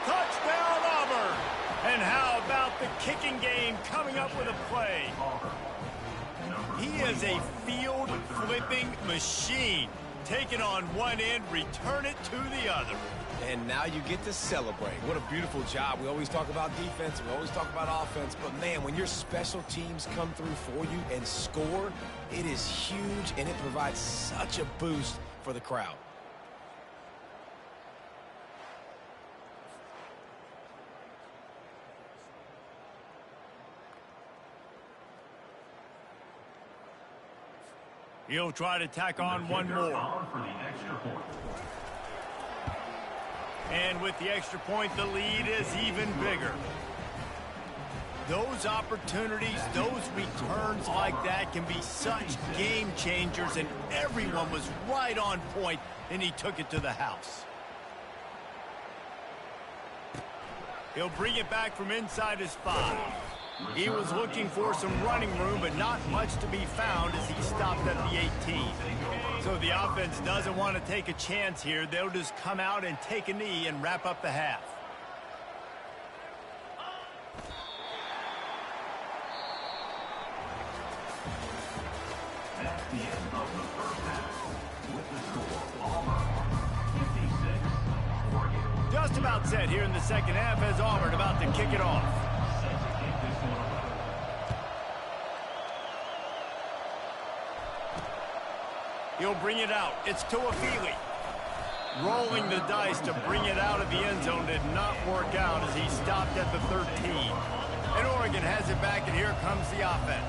Touchdown, Auburn! And how about the kicking game coming up with a play? He is a field-flipping machine. Take it on one end, return it to the other. And now you get to celebrate. What a beautiful job. We always talk about defense, we always talk about offense, but man, when your special teams come through for you and score, it is huge, and it provides such a boost for the crowd. He'll try to tack on one more. And with the extra point, the lead is even bigger. Those opportunities, those returns like that can be such game changers, and everyone was right on point, and he took it to the house. He'll bring it back from inside his 5. He was looking for some running room, but not much to be found as he stopped at the 18. So the offense doesn't want to take a chance here. They'll just come out and take a knee and wrap up the half. That's the end of the first half. With the score, Auburn 56, Oregon. Just about set here in the second half as Auburn about to kick it off. He'll bring it out. It's Tuafili. Rolling the dice to bring it out of the end zone did not work out as he stopped at the 13. And Oregon has it back, and here comes the offense.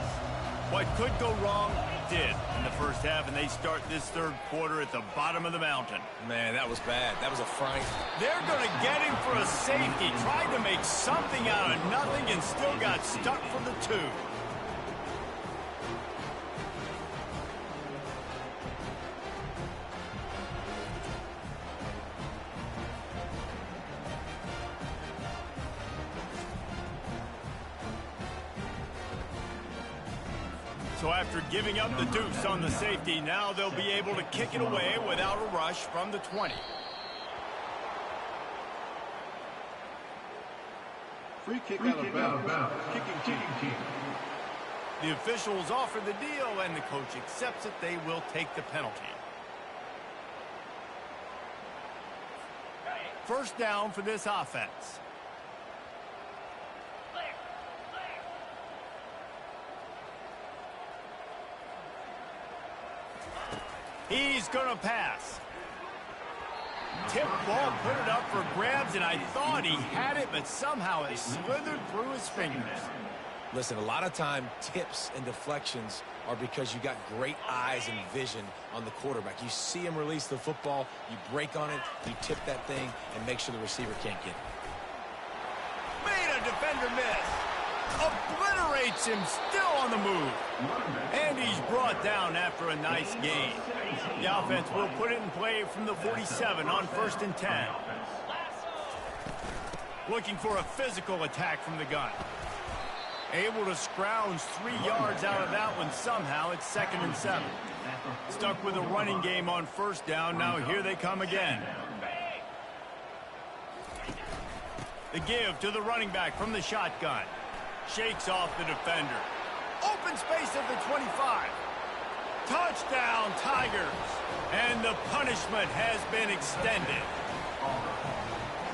What could go wrong did in the first half, and they start this third quarter at the bottom of the mountain. Man, that was bad. That was a fright. They're going to get him for a safety. Tried to make something out of nothing and still got stuck for the 2. So after giving up the deuce on the safety, now they'll be able to kick it away without a rush from the 20. Free kick out of bounds. Kicking team. The officials offer the deal, and the coach accepts it. They will take the penalty. First down for this offense. He's going to pass. Tip ball, put it up for grabs, and I thought he had it, but somehow it slithered through his fingers. Listen, a lot of time tips and deflections are because you got great eyes and vision on the quarterback. You see him release the football, you break on it, you tip that thing, and make sure the receiver can't get it. Made a defender miss. Obliterates him, still on the move. And he's brought down after a nice gain. The offense will put it in play from the 47 on 1st and 10. Looking for a physical attack from the gun. Able to scrounge 3 yards out of that one somehow. It's 2nd and 7. Stuck with a running game on 1st down. Now here they come again. The give to the running back from the shotgun. Shakes off the defender. Open space at the 25. Touchdown, Tigers. And the punishment has been extended.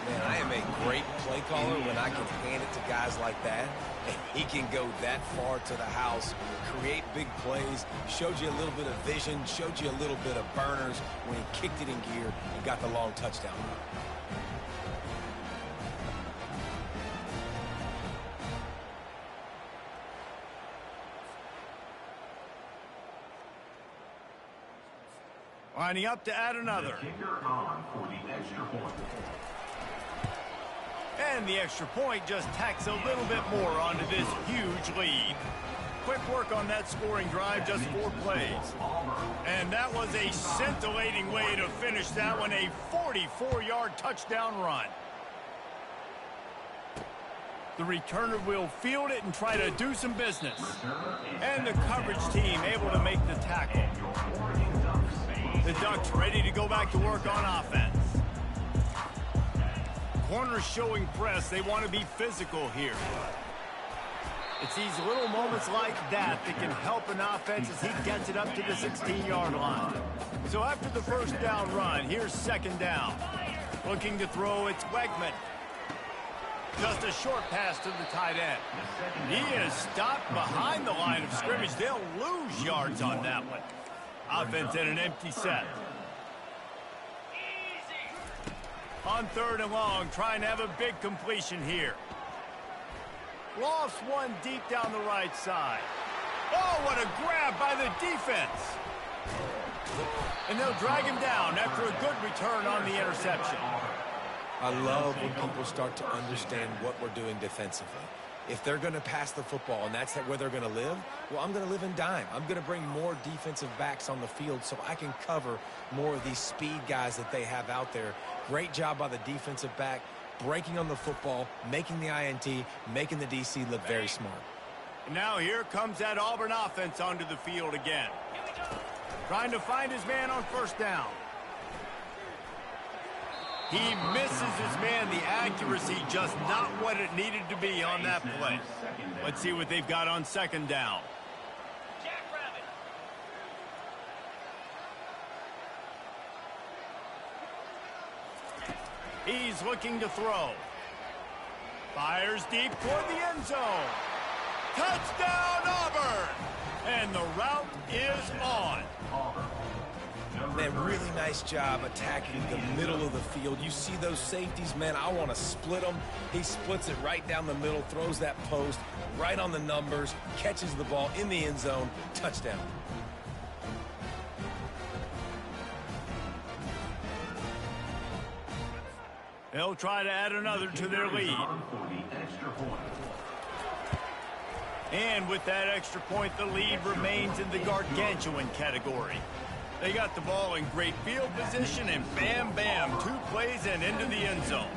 Man, I am a great play caller when I can hand it to guys like that. And he can go that far to the house, create big plays, showed you a little bit of vision, showed you a little bit of burners when he kicked it in gear and got the long touchdown run. Lining up to add another. Kicker on for the extra point. And the extra point just tacks a little bit more onto this huge lead. Quick work on that scoring drive, just 4 plays. And that was a scintillating way to finish that one, a 44-yard touchdown run. The returner will field it and try to do some business. And the coverage team able to make the tackle. The Ducks ready to go back to work on offense. Corners showing press. They want to be physical here. It's these little moments like that that can help an offense as he gets it up to the 16-yard line. So after the 1st down run, here's 2nd down. Looking to throw, it's Wegman. Just a short pass to the tight end. He is stopped behind the line of scrimmage. They'll lose yards on that one. Offense at an empty set. On 3rd and long, trying to have a big completion here. Lofts one deep down the right side. Oh, what a grab by the defense. And they'll drag him down after a good return on the interception. I love when people start to understand what we're doing defensively. If they're going to pass the football and that's where they're going to live, well, I'm going to live in dime. I'm going to bring more defensive backs on the field so I can cover more of these speed guys that they have out there. Great job by the defensive back, breaking on the football, making the INT, making the DC look very smart. And now here comes that Auburn offense onto the field again. Trying to find his man on 1st down. He misses his man. The accuracy just not what it needed to be on that play. Let's see what they've got on 2nd down. He's looking to throw. Fires deep toward the end zone. Touchdown, Auburn! And the route is on. Man, really nice job attacking the middle of the field. You see those safeties, man, I want to split them. He splits it right down the middle, throws that post, right on the numbers, catches the ball in the end zone, touchdown. They'll try to add another to their lead. And with that extra point, the lead remains in the gargantuan category. They got the ball in great field position, and bam, bam, 2 plays and into the end zone.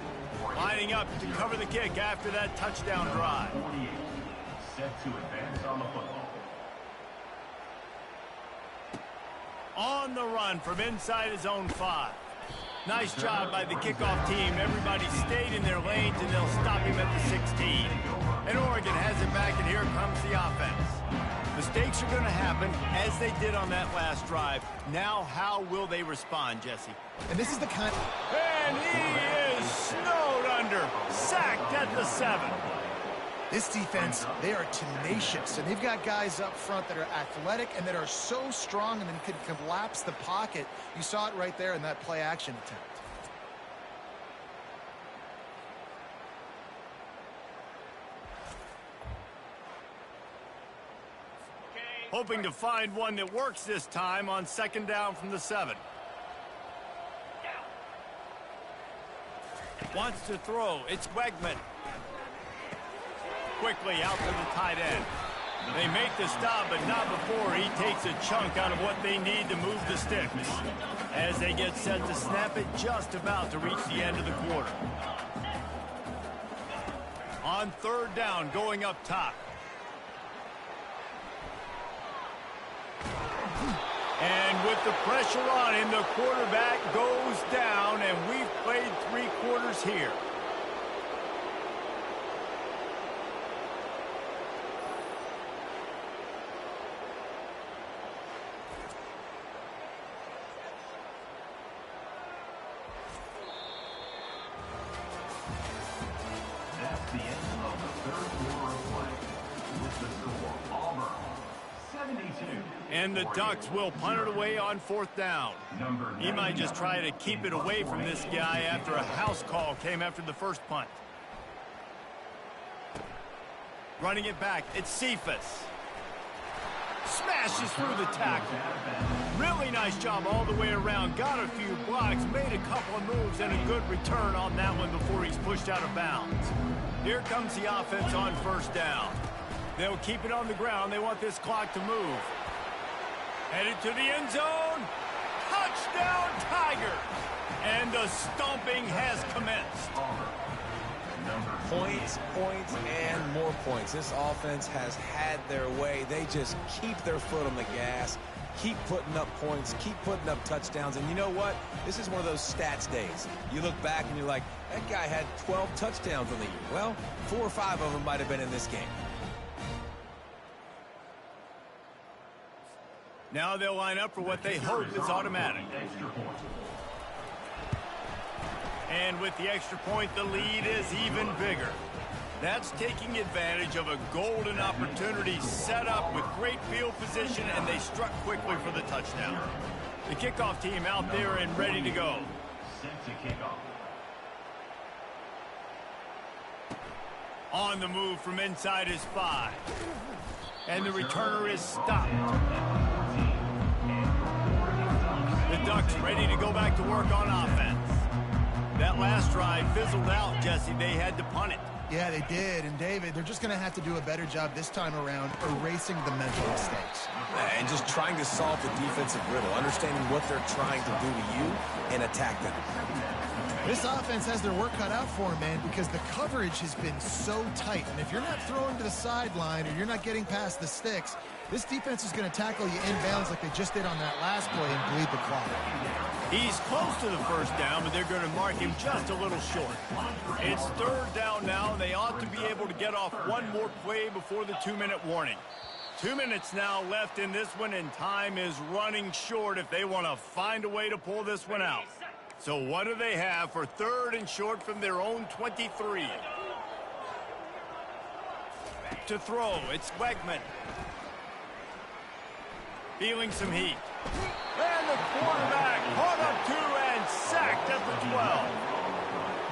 Lining up to cover the kick after that touchdown drive. Set to advance on the football. On the run from inside his own 5. Nice job by the kickoff team. Everybody stayed in their lanes, and they'll stop him at the 16. And Oregon has it back, and here comes the offense. Mistakes are going to happen, as they did on that last drive. Now, how will they respond, Jesse? And this is the kind... And he is snowed under. Sacked at the 7. This defense, they are tenacious, and they've got guys up front that are athletic and that are so strong and then can collapse the pocket. You saw it right there in that play-action attempt. hoping to find one that works this time on 2nd down from the 7. Wants to throw. It's Wegman. Quickly out to the tight end. They make the stop, but not before he takes a chunk out of what they need to move the sticks. As they get set to snap it, just about to reach the end of the quarter. On 3rd down, going up top. And with the pressure on him, the quarterback goes down, and we've played 3 quarters here. That's the end of the 3rd quarter of play. With the score, Auburn 72. And the Ducks will punt it away on 4th down. He might just try to keep it away from this guy after a house call came after the first punt. Running it back, it's Cephas. Smashes through the tackle. Really nice job all the way around. Got a few blocks, made a couple of moves, and a good return on that one before he's pushed out of bounds. Here comes the offense on 1st down. They'll keep it on the ground. They want this clock to move. Headed to the end zone. Touchdown, Tigers! And the stomping has commenced. Points, points, and more points. This offense has had their way. They just keep their foot on the gas, keep putting up points, keep putting up touchdowns. And you know what? This is one of those stats days. You look back and you're like, that guy had 12 touchdowns on the year. Well, 4 or 5 of them might have been in this game. Now they'll line up for what they hope is automatic. And with the extra point, the lead is even bigger. That's taking advantage of a golden opportunity set up with great field position, and they struck quickly for the touchdown. The kickoff team out there and ready to go. Set to kick off. On the move from inside his 5. And the returner is stopped. The Ducks ready to go back to work on offense. That last drive fizzled out, Jesse. They had to punt it. Yeah, they did. And, David, they're just going to have to do a better job this time around erasing the mental mistakes. And just trying to solve the defensive riddle, understanding what they're trying to do to you and attack them. This offense has their work cut out for them, man, because the coverage has been so tight. And if you're not throwing to the sideline or you're not getting past the sticks, this defense is going to tackle you inbounds like they just did on that last play and bleed the clock. He's close to the 1st down, but they're going to mark him just a little short. It's 3rd down now, and they ought to be able to get off one more play before the 2-minute warning. 2 minutes now left in this one, and time is running short if they want to find a way to pull this one out. So what do they have for 3rd and short from their own 23? To throw, it's Wegman. Feeling some heat. And the quarterback caught up to and sacked at the 12.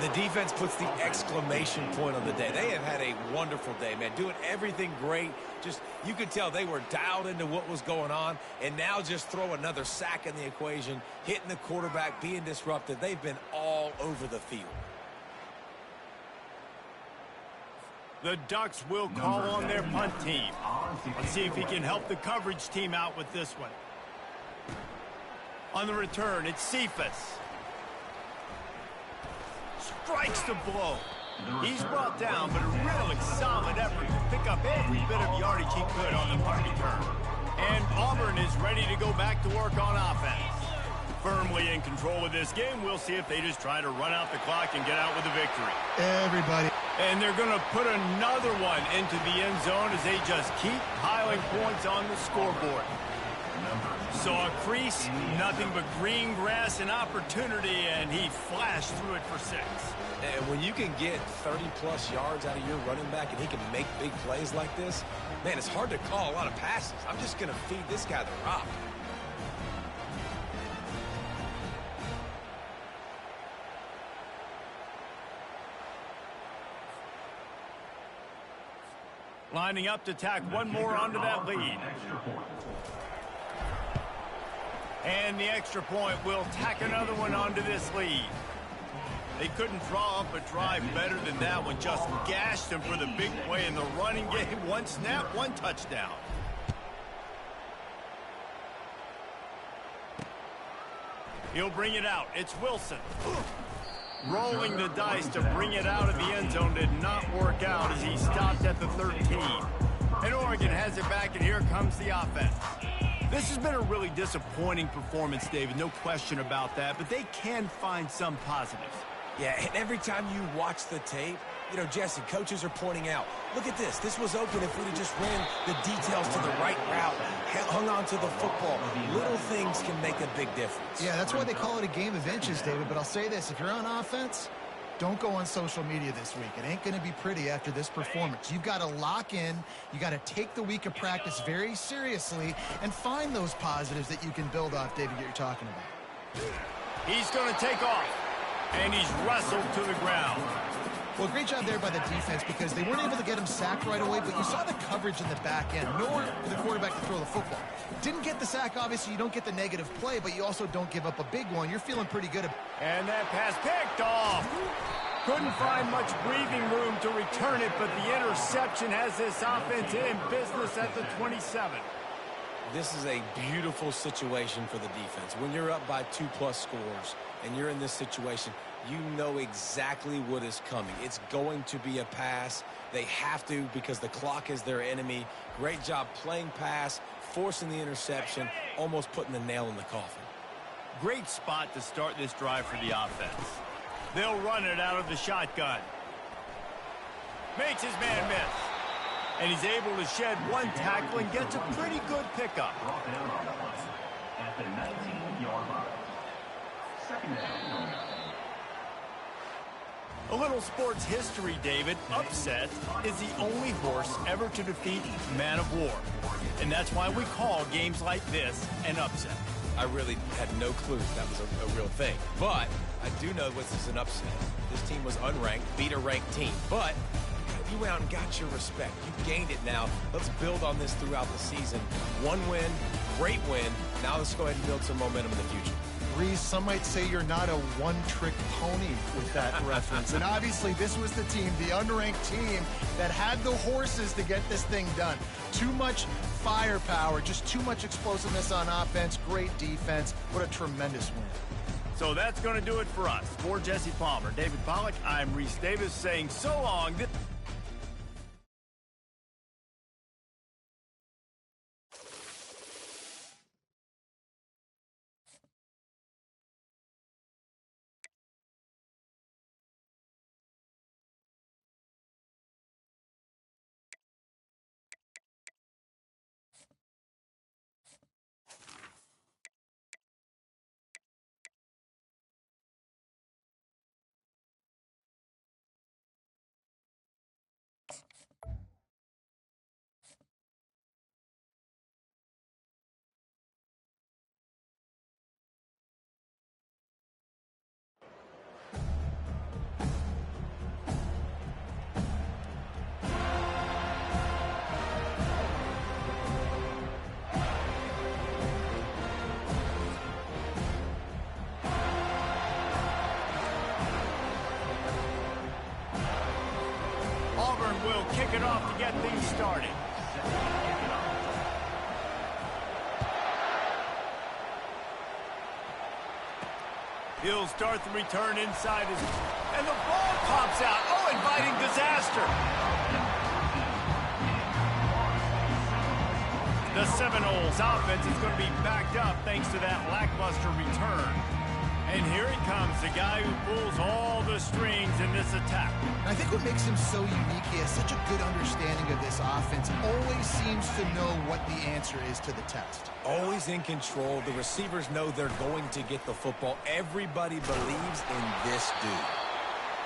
The defense puts the exclamation point on the day. They have had a wonderful day, man. Doing everything great. Just, you could tell they were dialed into what was going on. And now just throw another sack in the equation, hitting the quarterback, being disrupted. They've been all over the field. The Ducks will call on their punt team. Let's see if he can help the coverage team out with this one. On the return, it's Cephas. Strikes the blow. He's brought down, but a really solid effort to pick up every bit of yardage he could on the punt return. And Auburn is ready to go back to work on offense. Firmly in control of this game, we'll see if they just try to run out the clock and get out with a victory. Everybody. And they're going to put another one into the end zone as they just keep piling points on the scoreboard. Saw a crease, nothing but green grass and opportunity, and he flashed through it for 6. And when you can get 30-plus yards out of your running back and he can make big plays like this, man, it's hard to call a lot of passes. I'm just going to feed this guy the rock. Lining up to tack one more onto that lead. And the extra point will tack another one onto this lead. They couldn't draw up a drive better than that one. Just gashed them for the big play in the running game. One snap, one touchdown. He'll bring it out. It's Wilson. Rolling the dice to bring it out of the end zone did not work out as he stopped at the 13. And Oregon has it back, and here comes the offense. This has been a really disappointing performance, David, no question about that, but they can find some positives. Yeah, and every time you watch the tape, you know, Jesse, coaches are pointing out, look at this. This was open if we'd have just ran the details to the right route, hung on to the football. Little things can make a big difference. Yeah, that's why they call it a game of inches, David. But I'll say this, if you're on offense, don't go on social media this week. It ain't going to be pretty after this performance. You've got to lock in. You got to take the week of practice very seriously and find those positives that you can build off, David, that you're talking about. He's going to take off, and he's wrestled to the ground. Well, great job there by the defense because they weren't able to get him sacked right away, but you saw the coverage in the back end. Nowhere for the quarterback to throw the football. Didn't get the sack, obviously. You don't get the negative play, but you also don't give up a big one. You're feeling pretty good. And that pass picked off. Couldn't find much breathing room to return it, but the interception has this offense in business at the 27. This is a beautiful situation for the defense. When you're up by 2+ scores and you're in this situation, you know exactly what is coming. It's going to be a pass. They have to because the clock is their enemy. Great job playing pass, forcing the interception, almost putting the nail in the coffin. Great spot to start this drive for the offense. They'll run it out of the shotgun. Makes his man miss. And he's able to shed one tackle and gets a pretty good pickup. Brought down on the play at the 19-yard line. Second down. A little sports history, David. Upset is the only horse ever to defeat Man of War. And that's why we call games like this an upset. I really had no clue that was a real thing. But I do know this is an upset. This team was unranked, beat a ranked team. But you went out and got your respect. You gained it now. Let's build on this throughout the season. One win, great win. Now let's go ahead and build some momentum in the future. Reese, some might say you're not a one-trick pony with that reference. And obviously, this was the team, the unranked team, that had the horses to get this thing done. Too much firepower, just too much explosiveness on offense, great defense. What a tremendous win. So that's going to do it for us. For Jesse Palmer, David Pollack, I'm Reese Davis saying so long. Auburn will kick it off to get things started. He'll start the return inside his... And the ball pops out. Oh, inviting disaster. The Seminoles offense is going to be backed up thanks to that lackluster return. And here he comes, the guy who pulls all the strings in this attack. I think what makes him so unique, he has such a good understanding of this offense. Always seems to know what the answer is to the test. Always in control. The receivers know they're going to get the football. Everybody believes in this dude.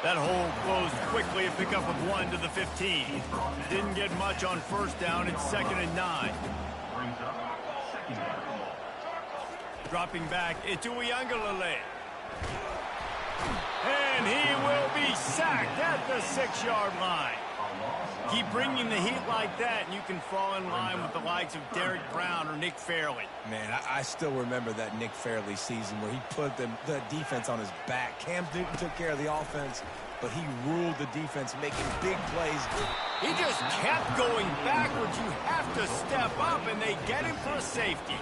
That hole closed quickly, a pickup of 1 to the 15. Didn't get much on first down. It's 2nd and 9. Brings up second down. Dropping back, it's Uiagalelei. And he will be sacked at the 6-yard line. A loss Keep bringing the heat like that, and you can fall in line with the likes of Derek Brown or Nick Fairley. Man, I still remember that Nick Fairley season where he put the defense on his back. Cam Newton took care of the offense, but he ruled the defense, making big plays. He just kept going backwards. You have to step up, and they get him for a safety.